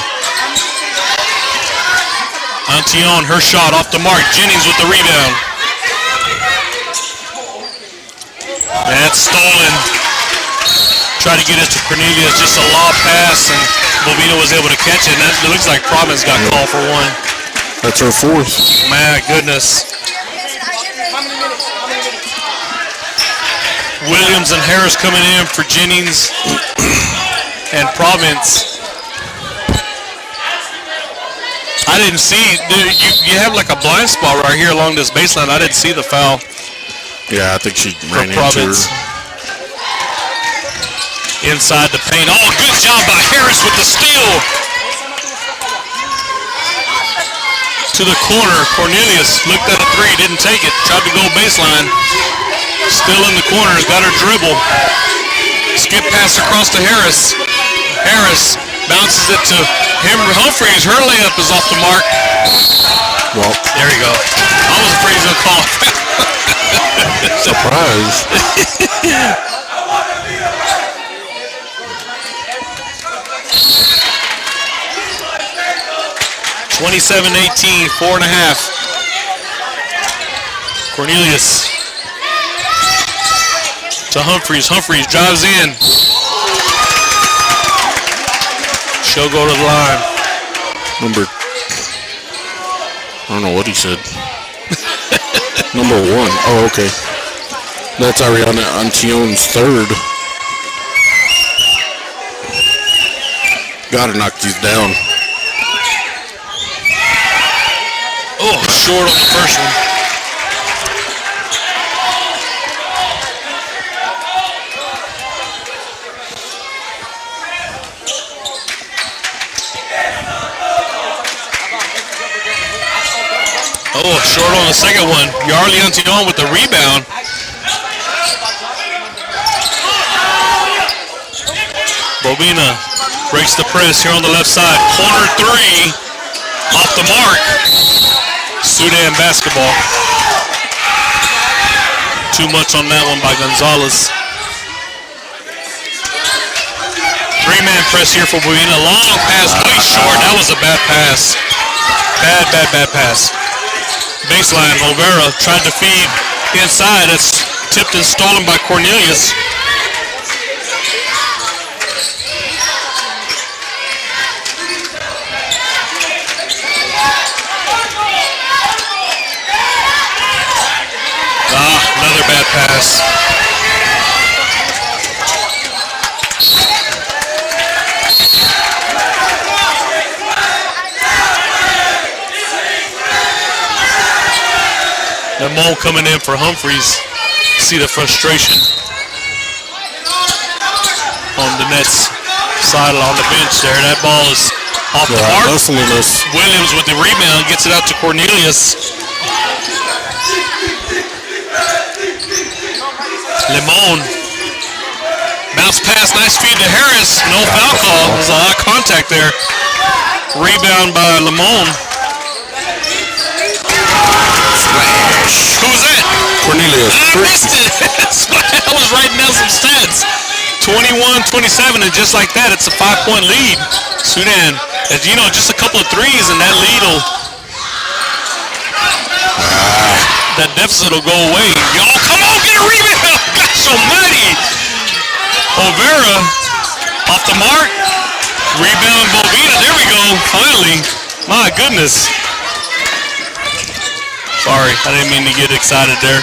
[SPEAKER 2] Antion, her shot off the mark. Jennings with the rebound. That's stolen. Tried to get it to Cornelius. Just a lob pass, and Bovina was able to catch it. And that looks like Providence got called for one.
[SPEAKER 1] That's her fourth.
[SPEAKER 2] My goodness. Williams and Harris coming in for Jennings and Providence. I didn't see, you have like a blind spot right here along this baseline. I didn't see the foul.
[SPEAKER 1] Yeah, I think she ran into her.
[SPEAKER 2] Inside the paint. Oh, good job by Harris with the steal. To the corner. Cornelius looked at a three, didn't take it. Tried to go baseline. Still in the corner, got her dribble. Skip pass across to Harris. Harris bounces it to Humphreys. Her layup is off the mark.
[SPEAKER 1] Well,
[SPEAKER 2] there you go. I was afraid he was going to call.
[SPEAKER 1] Surprise.
[SPEAKER 2] 27-18, 4.5. Cornelius to Humphreys. Humphreys drives in. She'll go to the line.
[SPEAKER 1] I don't know what he said. Number 1. Oh, okay. That's Ariana Antion's third. Gotta knock these down.
[SPEAKER 2] Oh, short on the first one. Oh, short on the second one. Yarli Antion with the rebound. Bovina breaks the press here on the left side. Corner three. Off the mark. Sudan basketball. Too much on that one by Gonzalez. Three-man press here for Bovina. Long pass, way short. That was a bad pass. Bad pass. Baseline, Olvera tried to feed inside. It's tipped and stolen by Cornelius. Another bad pass. Lemon coming in for Humphreys. See the frustration on the Nets side on the bench there. That ball is off the mark. Williams with the rebound gets it out to Cornelius. Lemon. Bounce pass, nice feed to Harris. No foul call. There's a lot of contact there. Rebound by Lemon. Who was that?
[SPEAKER 1] Cornelius.
[SPEAKER 2] I missed it. I was writing down some stats. 21-27, and just like that, it's a 5-point lead. Sudan, as you know, just a couple of threes, and that lead will, that deficit will go away. Y'all, come on, get a rebound. Gosh almighty. Olvera off the mark. Rebound Bovina. There we go. Finally. My goodness. Sorry, I didn't mean to get excited there.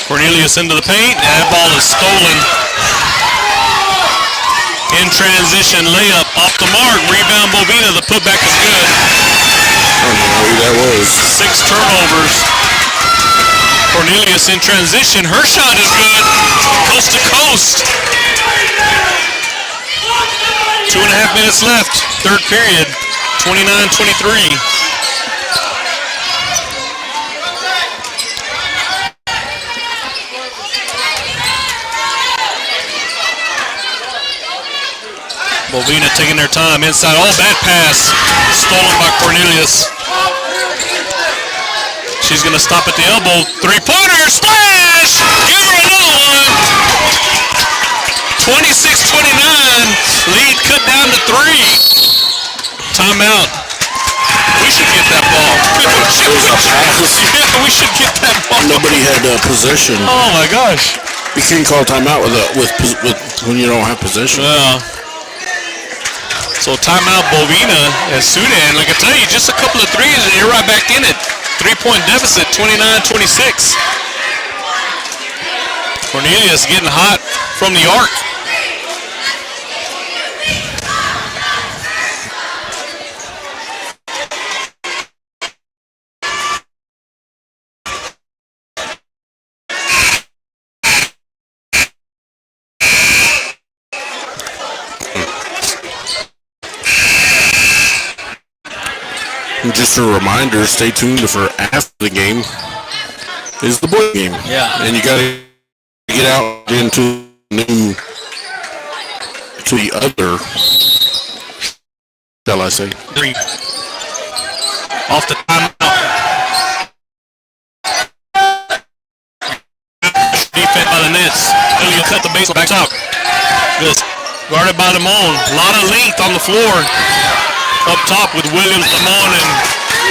[SPEAKER 2] Cornelius into the paint. That ball is stolen. In transition, layup off the mark. Rebound Bovina. The putback is good.
[SPEAKER 1] I don't know who that was.
[SPEAKER 2] 6 turnovers. Cornelius in transition. Her shot is good. Coast to coast. 2.5 minutes left. Third period. 29-23. Bovina taking their time inside. Oh, bad pass. Stolen by Cornelius. She's going to stop at the elbow. Three-pointer. Splash! Give her another one. 26-29. Lead cut down to 3. Timeout. We should get that ball. Yeah, we should get that ball.
[SPEAKER 1] Nobody had possession.
[SPEAKER 2] Oh, my gosh.
[SPEAKER 1] You can't call timeout with when you don't have possession.
[SPEAKER 2] Yeah. So timeout Bovina and Sudan. Like I tell you, just a couple of threes and you're right back in it. 3-point deficit, 29-26. Cornelius getting hot from the arc.
[SPEAKER 1] And just a reminder, stay tuned for after the game is the boy game.
[SPEAKER 2] Yeah.
[SPEAKER 1] And you got to get out into the other, shall I say.
[SPEAKER 2] 3. Off the timeout. Defense by the Nets. You cut the baseline back top. Just guarded by Lemon. A lot of length on the floor. Up top with Williams, Lemon, and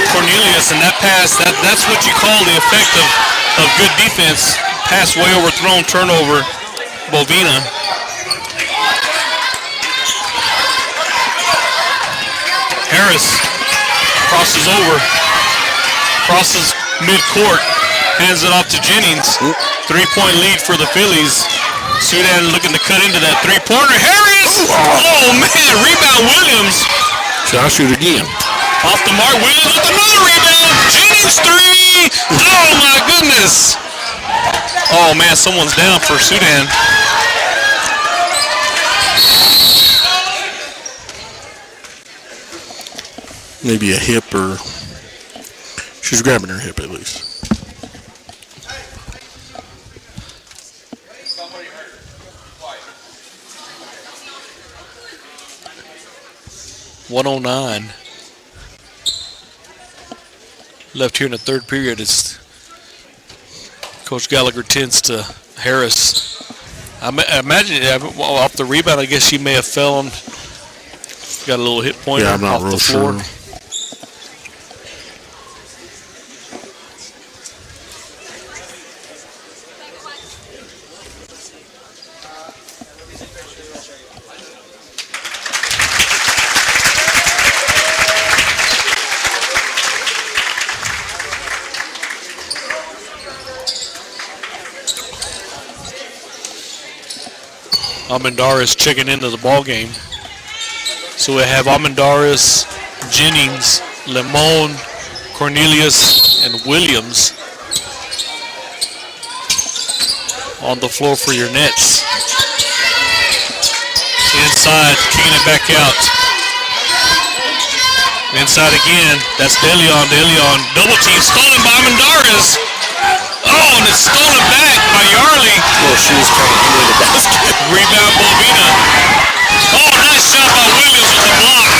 [SPEAKER 2] Cornelius, and that pass, that's what you call the effect of good defense. Pass way overthrown, turnover, Bovina. Harris crosses over, crosses midcourt, hands it off to Jennings. 3-point lead for the Phillies. Sudan looking to cut into that three-pointer. Harris! Oh man, rebound Williams.
[SPEAKER 1] So I'll shoot again.
[SPEAKER 2] Off the mark, Williams with another rebound. Jennings 3. Oh my goodness. Oh man, someone's down for Sudan.
[SPEAKER 1] Maybe a hip or she's grabbing her hip at least.
[SPEAKER 2] .109 left here in the third period. It's Coach Gallagher tends to Harris. I imagine off the rebound, I guess she may have fell on. Got a little hit point off the floor. Sure. Almendaris checking into the ball game. So we have Almendaris, Jennings, Lemon, Cornelius, and Williams on the floor for your Nets. Inside, kicking it back out. Inside again, that's DeLeon. DeLeon, double team, stolen by Almendaris. Oh, and it's stolen back by Yarley.
[SPEAKER 1] Well, she was kind of under the basket.
[SPEAKER 2] Rebound Bovina. Oh, nice shot by Williams with the block.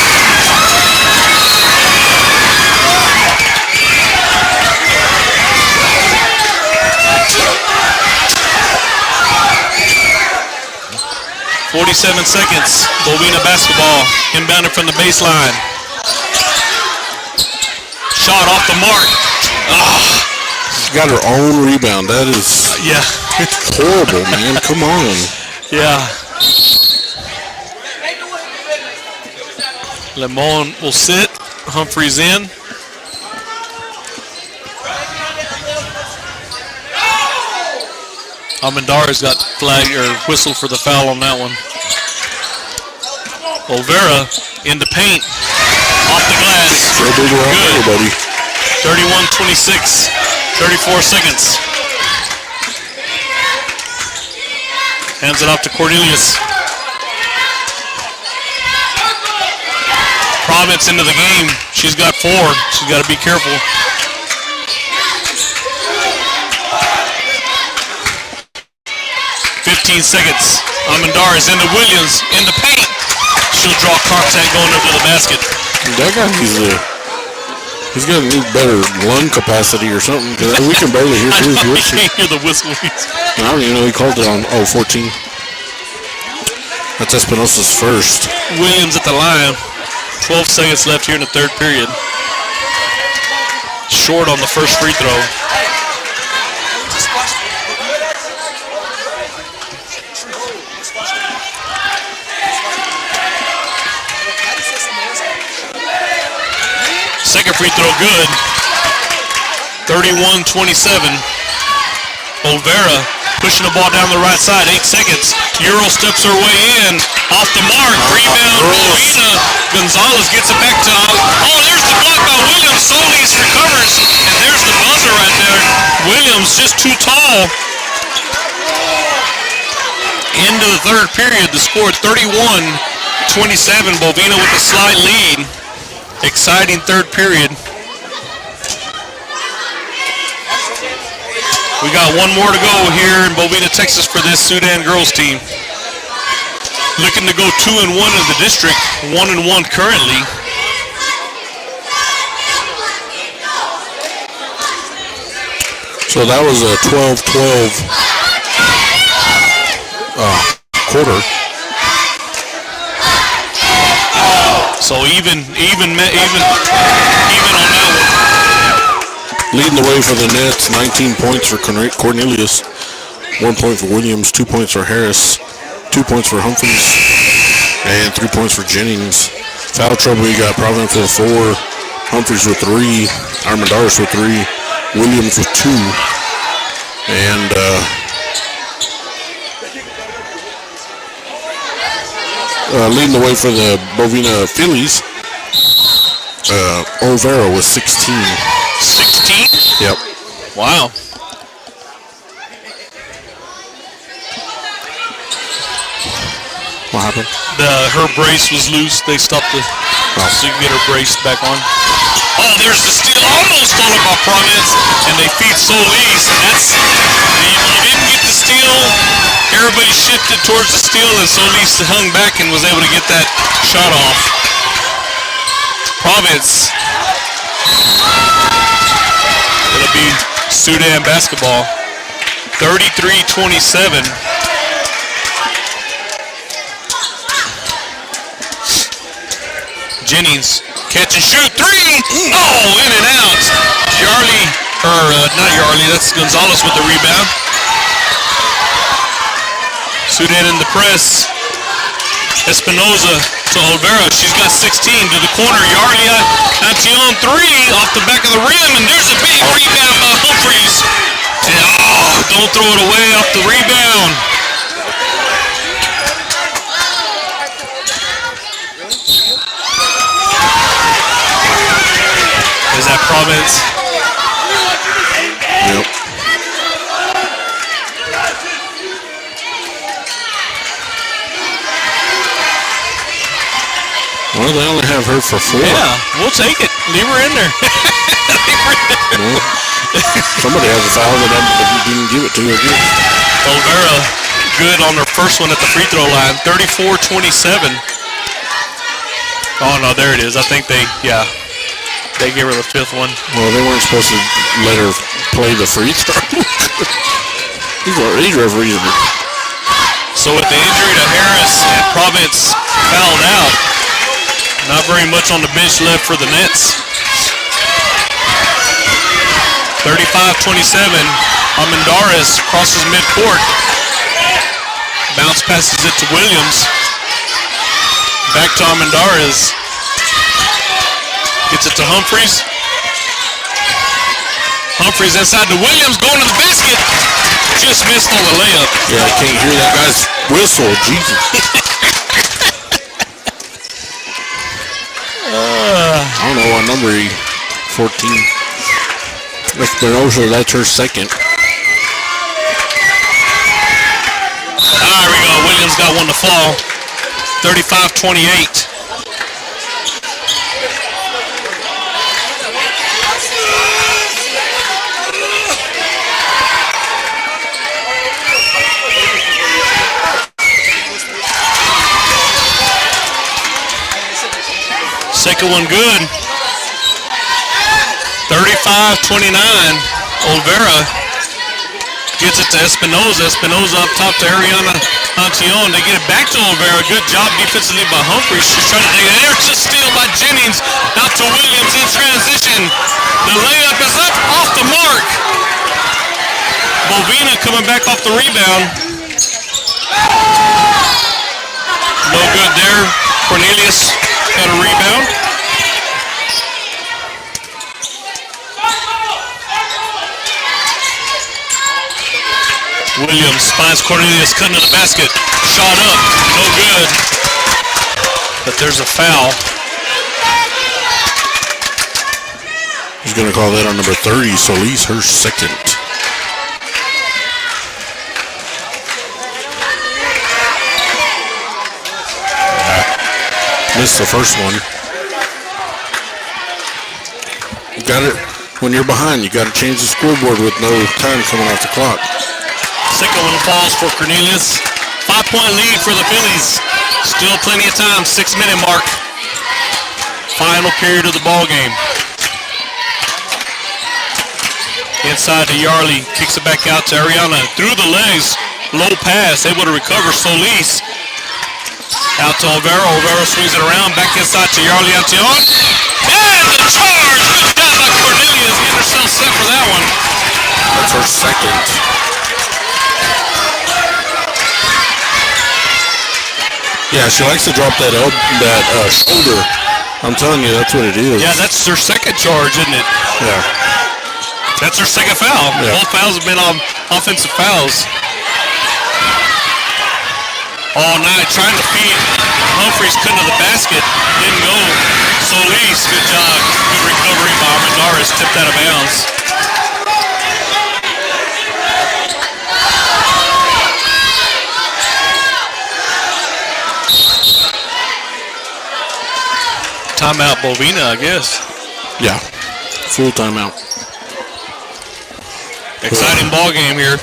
[SPEAKER 2] .47 seconds. Bovina basketball. Inbounded from the baseline. Shot off the mark. Oh.
[SPEAKER 1] She got her own rebound. That is horrible, man. Come on.
[SPEAKER 2] Yeah. Lemon will sit. Humphreys in. Almendaris got flag or whistle for the foul on that one. Olvera in the paint. Off the glass. Good. 31-26. 34 seconds. Hands it off to Cornelius. Province into the game. She's got 4. She's got to be careful. Seconds. Almendaris into Williams in the paint. she'll draw contact going up to the basket.
[SPEAKER 1] That guy he's got to need better lung capacity or something, because we can barely hear through his
[SPEAKER 2] You
[SPEAKER 1] whistle.
[SPEAKER 2] can't hear the whistle.
[SPEAKER 1] I don't even know he called it on 14. That's Espinosa's first.
[SPEAKER 2] Williams at the line. 12 seconds left here in the third period. Short on the first free throw. Second free throw good. 31-27. Olvera pushing the ball down the right side. 8 seconds. Euro steps her way in. Off the mark. Rebound. Bovina. Gonzalez gets it back to. Oh, there's the block by Williams. Solis recovers. And there's the buzzer right there. Williams just too tall. Into the third period. The score 31-27. Bovina with a slight lead. Exciting third period. We got one more to go here in Bovina, Texas for this Sudan girls team. Looking to go 2-1 in the district, 1-1 currently.
[SPEAKER 1] So that was a 12-12 quarter.
[SPEAKER 2] So even on that one.
[SPEAKER 1] Leading the way for the Nets, 19 points for Cornelius, 1 point for Williams, 2 points for Harris, 2 points for Humphreys, and 3 points for Jennings. Foul trouble, you got Providence with 4, Humphreys with 3, Armendaris with 3, Williams with 2, and leading the way for the Bovina Phillies, Olvera with 16.
[SPEAKER 2] 16?
[SPEAKER 1] Yep.
[SPEAKER 2] Wow.
[SPEAKER 1] What happened?
[SPEAKER 2] Her brace was loose. They stopped it so you can get her brace back on. Oh, there's the steal. Almost stolen by Providence, and they feed Solis. That's you didn't get the steal. Everybody shifted towards the steal, and Solis hung back and was able to get that shot off. Providence. It'll be Sudan basketball. 33-27. Jennings, catch and shoot, 3! Oh, in and out. Not Yarley, that's Gonzalez with the rebound. Sudan in the press. Espinosa to Olvera, she's got 16 to the corner. Yarley Antion 3 off the back of the rim, and there's a big rebound by Humphreys. And don't throw it away off the rebound. Is that Providence?
[SPEAKER 1] Yep. Well, they only have her for 4.
[SPEAKER 2] Yeah, we'll take it. Leave her in there.
[SPEAKER 1] Well, somebody has a foul that didn't give it to her again.
[SPEAKER 2] Olvera, good on her first one at the free throw line. 34-27. Oh, no, there it is. I think they gave her the 5th one.
[SPEAKER 1] Well, they weren't supposed to let her play the free throw. These referees are...
[SPEAKER 2] So with the injury to Harris and Providence fouled out, not very much on the bench left for the Nets. 35-27. Armendaris crosses midcourt. Bounce passes it to Williams. Back to Armendaris. Gets it to Humphreys. Humphreys inside to Williams, going to the basket. Just missed on the layup.
[SPEAKER 1] Yeah, I can't hear that guy's whistle. Jesus. I don't know what number 14. Espinosa, that's her second.
[SPEAKER 2] There we go. Williams got one to fall. 35-28. Second one good. 35-29. Olvera gets it to Espinoza. Espinoza up top to Ariana Antion. They get it back to Olvera. Good job defensively by Humphreys. She's trying to take it. There's a steal by Jennings. Out to Williams in transition. The layup is up off the mark. Bovina coming back off the rebound. No good there. Cornelius got a rebound. Williams finds Cornelius cutting to the basket. Shot up. No good. But there's a foul.
[SPEAKER 1] He's going to call that on number 30, Solis, her second. Missed the first one. You got it. When you're behind, you got to change the scoreboard with no time coming off the clock.
[SPEAKER 2] Second one falls for Cornelius. 5-point lead for the Phillies. Still plenty of time. 6-minute mark. Final period of the ball game. Inside to Yarley. Kicks it back out to Ariana. Through the legs. Low pass. Able to recover Solis. Out to Olvera. Olvera swings it around. Back inside to Yarley Antion. And the charge. Good job by Cornelius. Getting herself set for that one.
[SPEAKER 1] That's her second. Yeah, she likes to drop that shoulder. I'm telling you, that's what it is.
[SPEAKER 2] Yeah, that's her second charge, isn't it?
[SPEAKER 1] Yeah.
[SPEAKER 2] That's her second foul.
[SPEAKER 1] Yeah.
[SPEAKER 2] Both fouls have been on offensive fouls. All night trying to feed Humphreys, couldn't to the basket. Didn't go. Solis, good job. Good recovery by Armendariz. Tipped out of bounds. Timeout Bovina, I guess.
[SPEAKER 1] Yeah. Full timeout.
[SPEAKER 2] Exciting ball game here.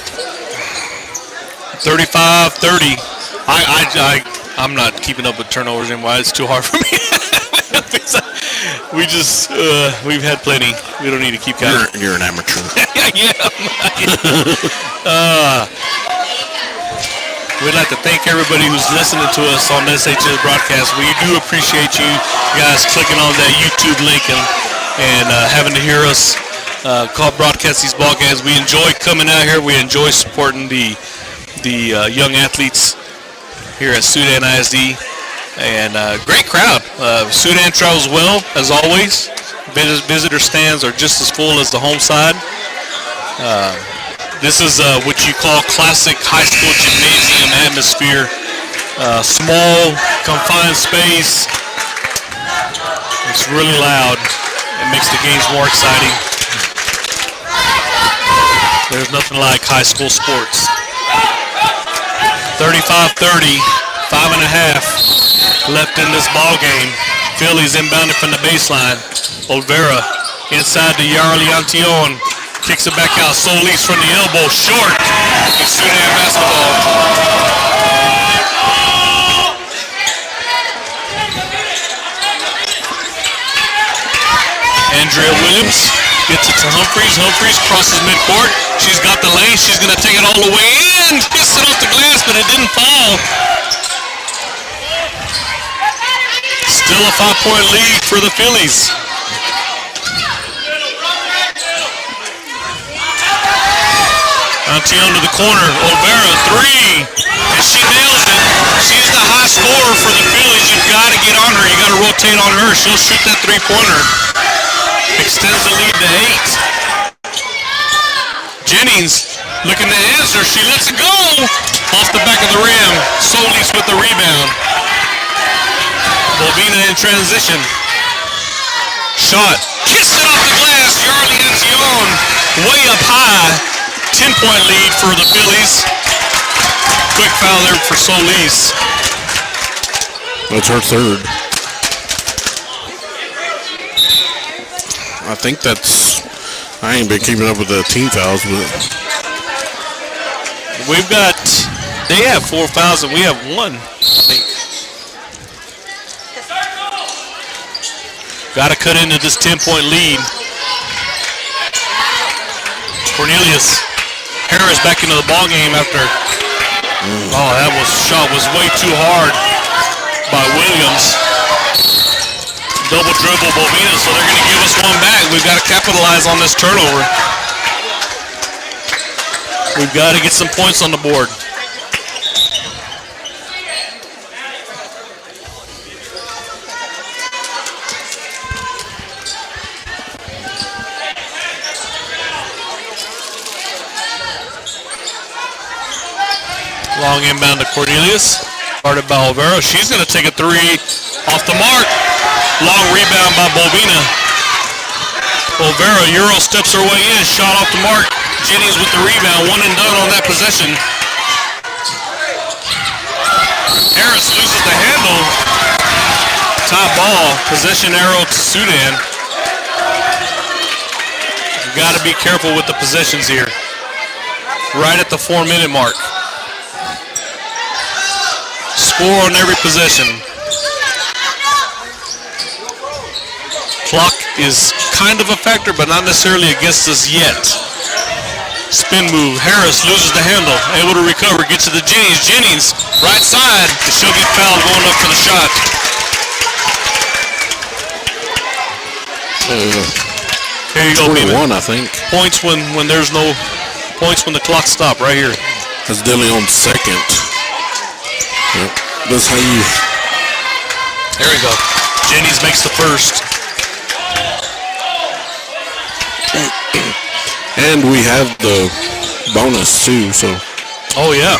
[SPEAKER 2] 35-30. I'm not keeping up with turnovers anymore. It's too hard for me. We've had plenty. We don't need to keep count.
[SPEAKER 1] You're an amateur.
[SPEAKER 2] Yeah. We'd like to thank everybody who's listening to us on this SHS broadcast. We do appreciate you guys clicking on that YouTube link and having to hear us broadcast these ball games. We enjoy coming out here. We enjoy supporting the young athletes here at Sudan ISD, and great crowd. Sudan travels well, as always. Visitor stands are just as full as the home side. This is what you call classic high school gymnasium atmosphere. Small, confined space. It's really loud. It makes the games more exciting. There's nothing like high school sports. 35-30, 5.5 left in this ball game. Phillies inbounded from the baseline. Olvera inside to Yarley Antion. Kicks it back out. Solis from the elbow. Short. It's Sudan basketball. Andrea Williams gets it to Humphreys. Humphreys crosses midcourt. She's got the lane. She's going to take it all the way in. Gets it off the glass, but it didn't fall. Still a 5-point lead for the Phillies. Antion to the corner. Olvera, three. And she nails it. She's the high scorer for the Phillies. You've got to get on her. You got to rotate on her. She'll shoot that three-pointer. Extends the lead to 8. Jennings looking to answer. She lets it go. Off the back of the rim. Solis with the rebound. Bovina in transition. Shot. Kissed it off the glass. Yarley Antion way up high. 10-point lead for the Phillies. Quick foul there for Solis.
[SPEAKER 1] That's her third. I think that's... I ain't been keeping up with the team fouls, but...
[SPEAKER 2] We've got... They have 4 fouls and we have 1, I think. Got to cut into this 10-point lead. Cornelius Harris back into the ball game after. Oh, that shot was way too hard by Williams. Double dribble Bovina, so they're going to give us one back. We've got to capitalize on this turnover. We've got to get some points on the board. Long inbound to Cornelius. Guarded by Olvera. She's going to take a three off the mark. Long rebound by Bovina. Olvera Euro steps her way in. Shot off the mark. Jennings with the rebound. One and done on that possession. Harris loses the handle. Top ball. Possession arrow to Sudan. You've got to be careful with the possessions here. Right at the 4-minute mark. Score on every possession. Clock is kind of a factor, but not necessarily against us yet. Spin move. Harris loses the handle. Able to recover. Get to the Jennings. Jennings, right side. She'll get fouled going up for the shot. Here you go,
[SPEAKER 1] 21, I think.
[SPEAKER 2] Points when there's no points when the clock stops. Right here.
[SPEAKER 1] That's Dilly on second. Yep. That's how you.
[SPEAKER 2] There we go. Jennings makes the first.
[SPEAKER 1] And we have the bonus too, so.
[SPEAKER 2] Oh yeah.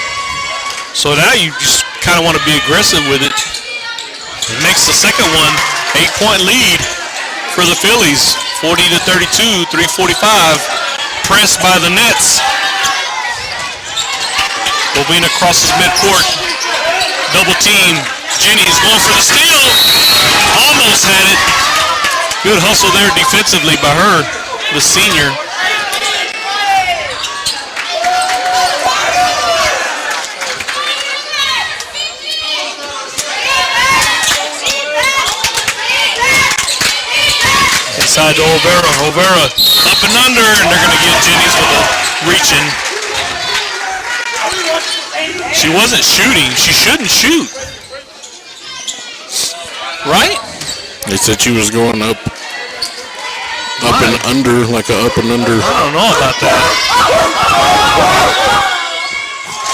[SPEAKER 2] So now you just kind of want to be aggressive with it. It makes the second one 8-point lead for the Phillies. 40-32, 3:45. Pressed by the Nets. Bovina crosses midcourt. Double team. Jennings going for the steal. Almost had it. Good hustle there defensively by her, the senior. Inside to Olvera. Olvera up and under, and they're going to get Jennings with a reaching. She wasn't shooting. She shouldn't shoot. Right?
[SPEAKER 1] They said she was going up and under, like a up and under.
[SPEAKER 2] I don't know about that.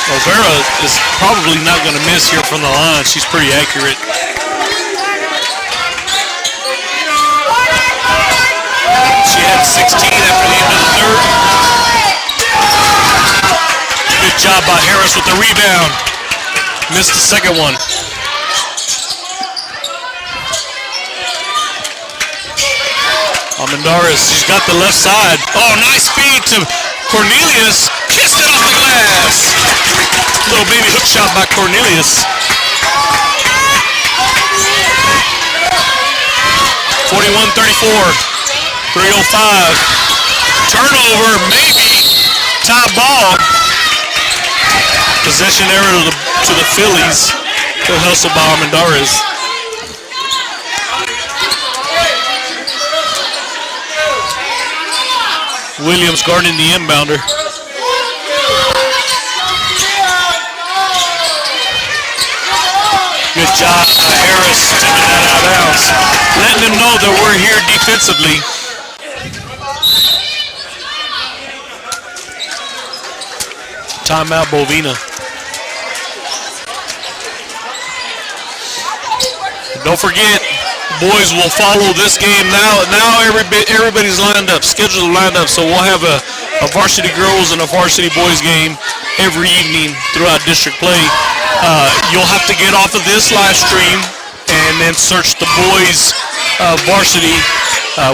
[SPEAKER 2] Olvera is probably not going to miss here from the line. She's pretty accurate. She had 16 after the end of the third. Good job by Harris with the rebound. Missed the second one. Almendarez, she's got the left side. Oh, nice feed to Cornelius. Kissed it off the glass. Little baby hook shot by Cornelius. 41-34. 3:05. Turnover, maybe. Tie ball. Possession error to the Phillies. Good hustle by Almendarez. Williams guarding the inbounder. Good job by Harris tipping that out of bounds. Letting them know that we're here defensively. Timeout Bovina. Don't forget, boys will follow this game now. Now everybody's lined up, scheduled lined up. So we'll have a varsity girls and a varsity boys game every evening throughout district play. You'll have to get off of this live stream and then search the boys varsity.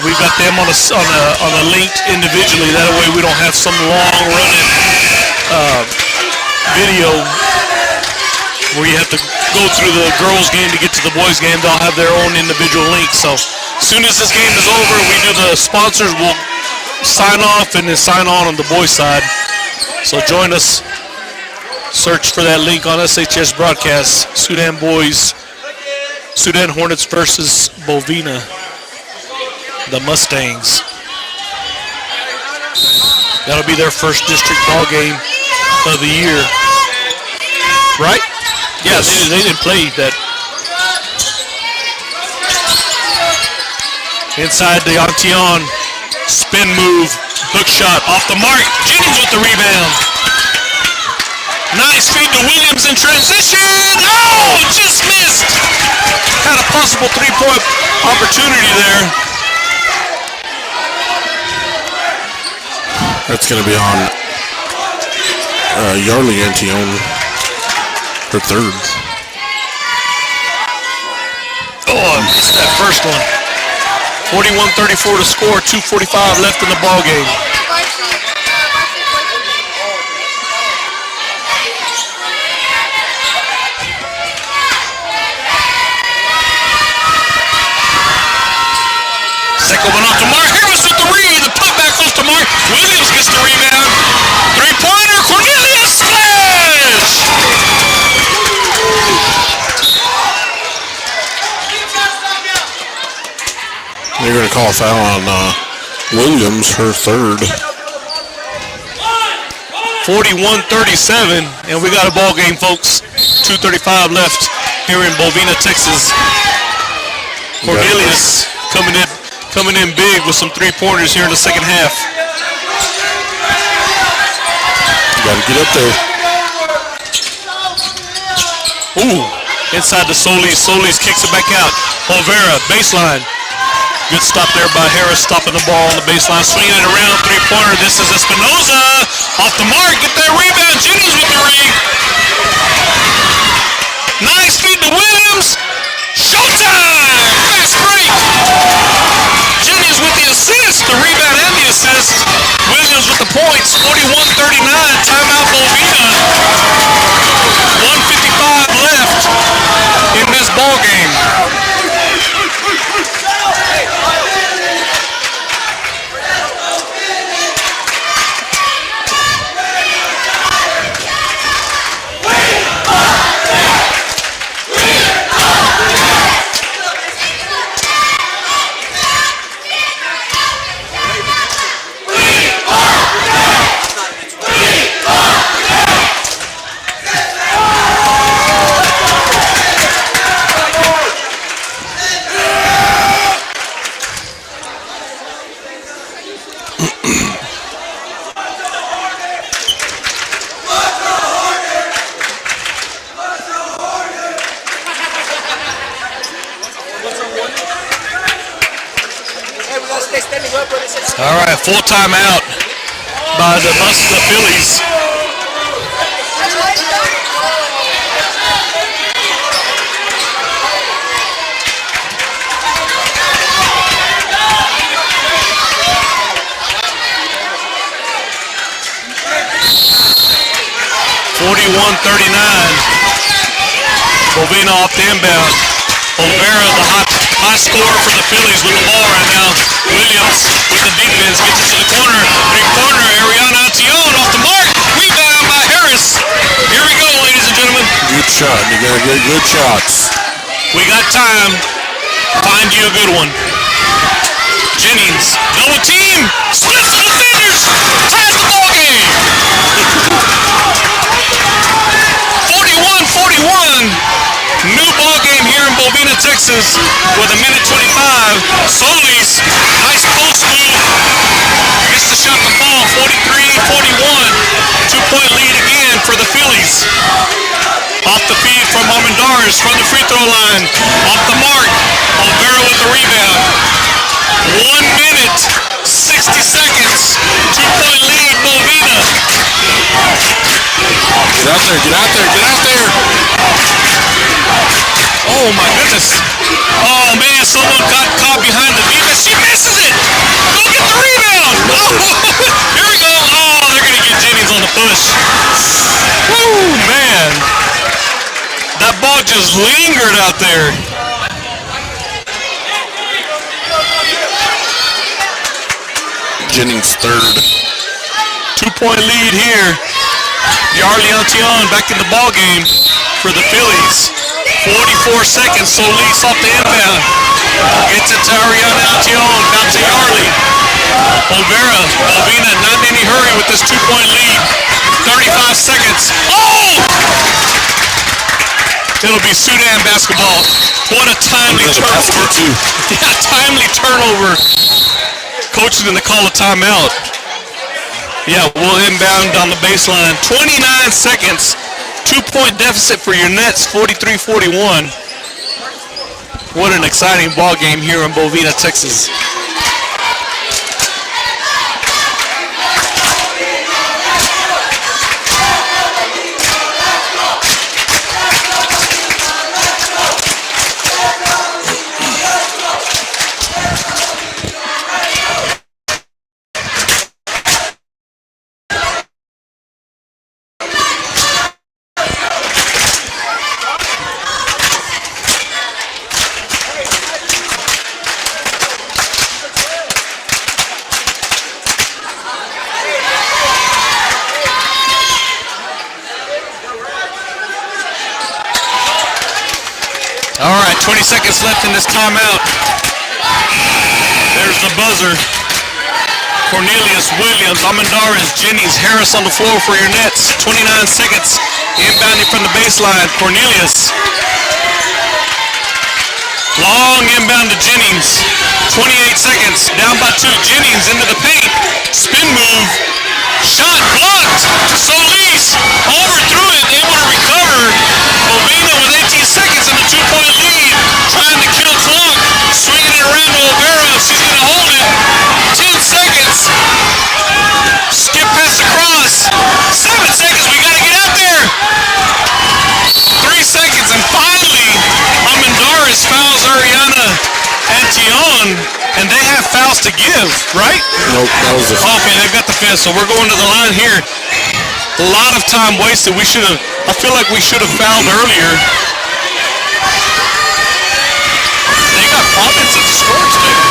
[SPEAKER 2] We've got them on a link individually. That way we don't have some long running video where you have to go through the girls game to get to the boys game. They'll have their own individual link. So as soon as this game is over, we do the sponsors will sign off and then sign on the boys side. So join us. Search for that link on SHS Broadcast. Sudan Boys, Sudan Hornets versus Bovina.
[SPEAKER 3] the Mustangs. That'll be their first district ball game of the year. Right? Yeah,
[SPEAKER 1] Yes.
[SPEAKER 3] they didn't play that. Inside the Antion. Spin move. Hook shot off the mark. Jennings with the rebound. Nice feed to Williams in transition. Oh, just missed. Had a possible three-point opportunity there.
[SPEAKER 1] That's going to be on Yarly Antion, her third.
[SPEAKER 3] Oh, I missed that first one. 41-34 to score. 2:45 left in the ball game. Second one off to Mark Harris with the read. The putback goes to Mark. Williams gets the rebound. Three-pointer. Cornelius splash.
[SPEAKER 1] They're going to call a foul on Williams, her third.
[SPEAKER 3] 41-37, and we got a ball game, folks. 2:35 left here in Bovina, Texas. Cornelius coming in big with some three-pointers here in the second half.
[SPEAKER 1] Got to get up there.
[SPEAKER 3] Ooh, inside the Solis. Solis kicks it back out. Olvera, baseline. Good stop there by Harris, stopping the ball on the baseline, swinging it around, three-pointer. This is Espinoza. Off the mark, get that rebound. Jennings with the ring. Nice feed to Williams. Showtime! Fast break. Jennings with the assist, the rebound and the assist. Williams with the points, 41-39. Timeout Bovina. 1:55 left in this ball game. All right, full timeout by the Phillies. Bovina off the inbound. Olvera, the high scorer for the Phillies with the ball right now. Williams with the defense, gets it to the corner. Three-pointer, Ariana Antion off the mark. Rebound by Harris. Here we go, ladies and gentlemen.
[SPEAKER 1] Good shot. You got to get good shots.
[SPEAKER 3] We got time. Find you a good one. Jennings, double team, splits the defenders, ties the ball game. 41-41. New ball game here in Bovina, Texas, with a minute 25. Solis, nice post move. Gets the shot to fall. 43-41. 2-point lead again for the Phillies. Off the feed from Armendariz from the free throw line. Off the mark. Olvera with the rebound. 1 minute, 60 seconds. 2-point lead, Bovina.
[SPEAKER 1] Get out there, get out there, get out there.
[SPEAKER 3] Oh my goodness. Oh man, someone got caught behind the defense. She misses it. Go get the rebound. Oh, here we go. Oh, they're going to get Jennings on the push. Woo, man. That ball just lingered out there.
[SPEAKER 1] Jennings third.
[SPEAKER 3] 2-point lead here. Yarly Antion back in the ball game for the Phillies. 44 seconds, Solis off the inbound. Gets it to Ariana Altion. Now to Yarley. Bovina not in any hurry with this 2-point lead. 35 seconds. Oh! It'll be Sudan basketball. What a timely turnover. Yeah, timely turnover. Coach is going to call a timeout. Yeah, we'll inbound on the baseline. 29 seconds. 2-point deficit for your Nets, 43-41. What an exciting ball game here in Bovina, Texas. All right, 20 seconds left in this timeout. There's the buzzer. Cornelius, Williams, Amendaris, Jennings, Harris on the floor for your Nets. 29 seconds. Inbounding from the baseline. Cornelius. Long inbound to Jennings. 28 seconds. Down by 2. Jennings into the paint. Spin move. Shot blocked. Solis overthrew it. Able to recover. Bovina with 18 seconds and a 2-point lead. Trying to kill clock. Swinging it around to Olvera. She's going to hold it. 10 seconds. Skip pass across. 7 seconds. We got to get out there. 3 seconds. And finally, Amendaris fouls Ariana Altion. And they have fouls to give, right?
[SPEAKER 1] Nope, that was the
[SPEAKER 3] Okay, they've got the fifth, so we're going to the line here. A lot of time wasted. I feel like we should have fouled earlier. They got Providence at the scores table.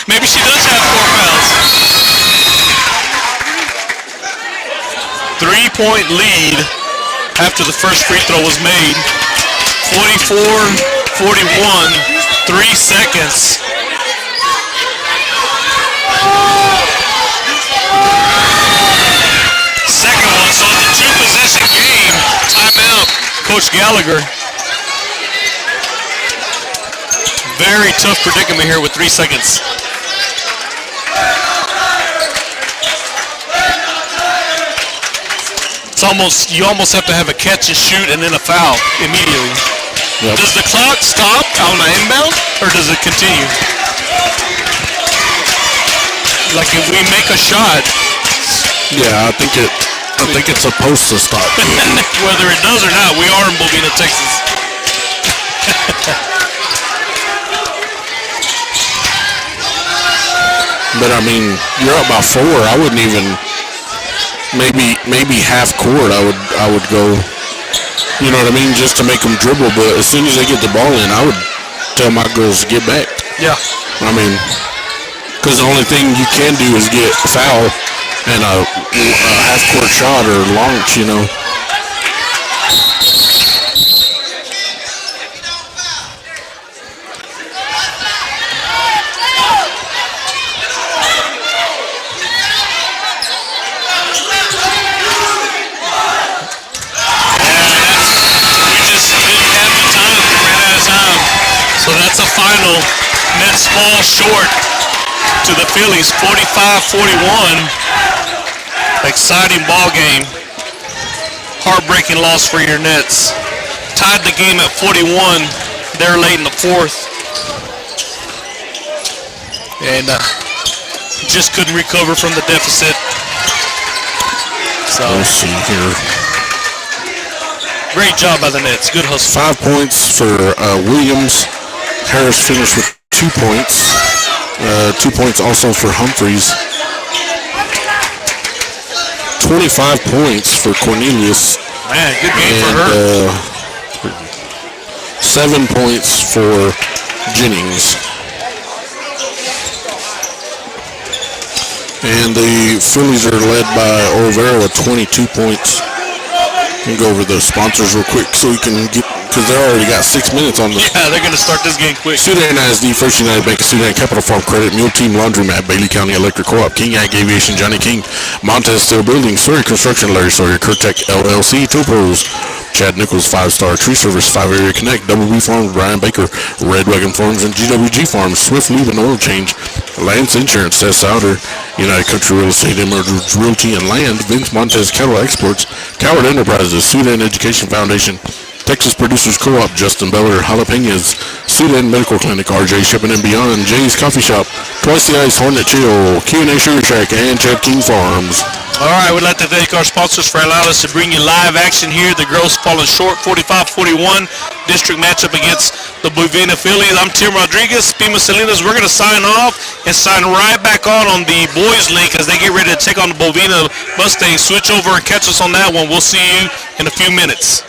[SPEAKER 3] Maybe she does have 4 fouls. 3-point lead after the first free throw was made. 44-41. 3 seconds. Second one, so it's a 2-possession game. Timeout, Coach Gallagher. Very tough predicament here with 3 seconds. You almost have to have a catch and shoot and then a foul immediately.
[SPEAKER 1] Yep.
[SPEAKER 3] Does the clock stop on the inbound, or does it continue? Like if we make a shot.
[SPEAKER 1] Yeah, I think it's supposed to stop.
[SPEAKER 3] Whether it does or not, we are in Bovina, Texas.
[SPEAKER 1] But I mean, you're up by 4. I wouldn't even maybe half court. I would go. You know what I mean? Just to make them dribble. But as soon as they get the ball in, I would tell my girls to get back.
[SPEAKER 3] Yeah.
[SPEAKER 1] I mean, because the only thing you can do is get a foul and a half-court shot or launch, you know.
[SPEAKER 3] So that's a final. Nets fall short to the Phillies, 45-41. Exciting ball game. Heartbreaking loss for your Nets. Tied the game at 41. They're late in the 4th. And just couldn't recover from the deficit. So
[SPEAKER 1] let's see here.
[SPEAKER 3] Great job by the Nets. Good hustle.
[SPEAKER 1] 5 points for Williams. Harris finished with 2 points. 2 points also for Humphreys. 25 points for Cornelius.
[SPEAKER 3] Man, good game for her.
[SPEAKER 1] 7 points for Jennings. And the Phillies are led by Olvera with 22 points. We'll go over the sponsors real quick so we can get, because they already got 6 minutes on the.
[SPEAKER 2] Yeah, they're going to start this game quick.
[SPEAKER 1] Sudan ISD, First United Bank of Sudan, Capital Farm Credit, Mule Team Laundromat, Bailey County Electric Co-op, King Ag Aviation, Johnny King, Montez Steel Building, Sawyer Construction, Larry Sawyer, Curtech LLC, Tool Pros, Chad Nichols, 5-Star Tree Service, 5 Area Connect, Double B Farms, Brian Baker, Red Wagon Farms, and GWG Farms, Swift Lube and Oil Change, Lance Insurance, Seth Souder, United Country Real Estate, Emergence Realty and Land, Vince Montez Cattle Exports, Coward Enterprises, Sudan Education Foundation, Texas Producers Co-op, Justin Beller, Jalapenos, Sudan Medical Clinic, RJ Shipping and Beyond, Jay's Coffee Shop, Twice the Ice, Hornet Chill, Q&A Sugar Shack, and Chad King Farms.
[SPEAKER 2] All right, we'd like to thank our sponsors for allowing us to bring you live action here. The girls falling short, 45-41. District matchup against the Bovina Phillies. I'm Tim Rodriguez, Pima Salinas. We're going to sign off and sign right back on the boys' link as they get ready to take on the Bovina Mustangs. Switch over and catch us on that one. We'll see you in a few minutes.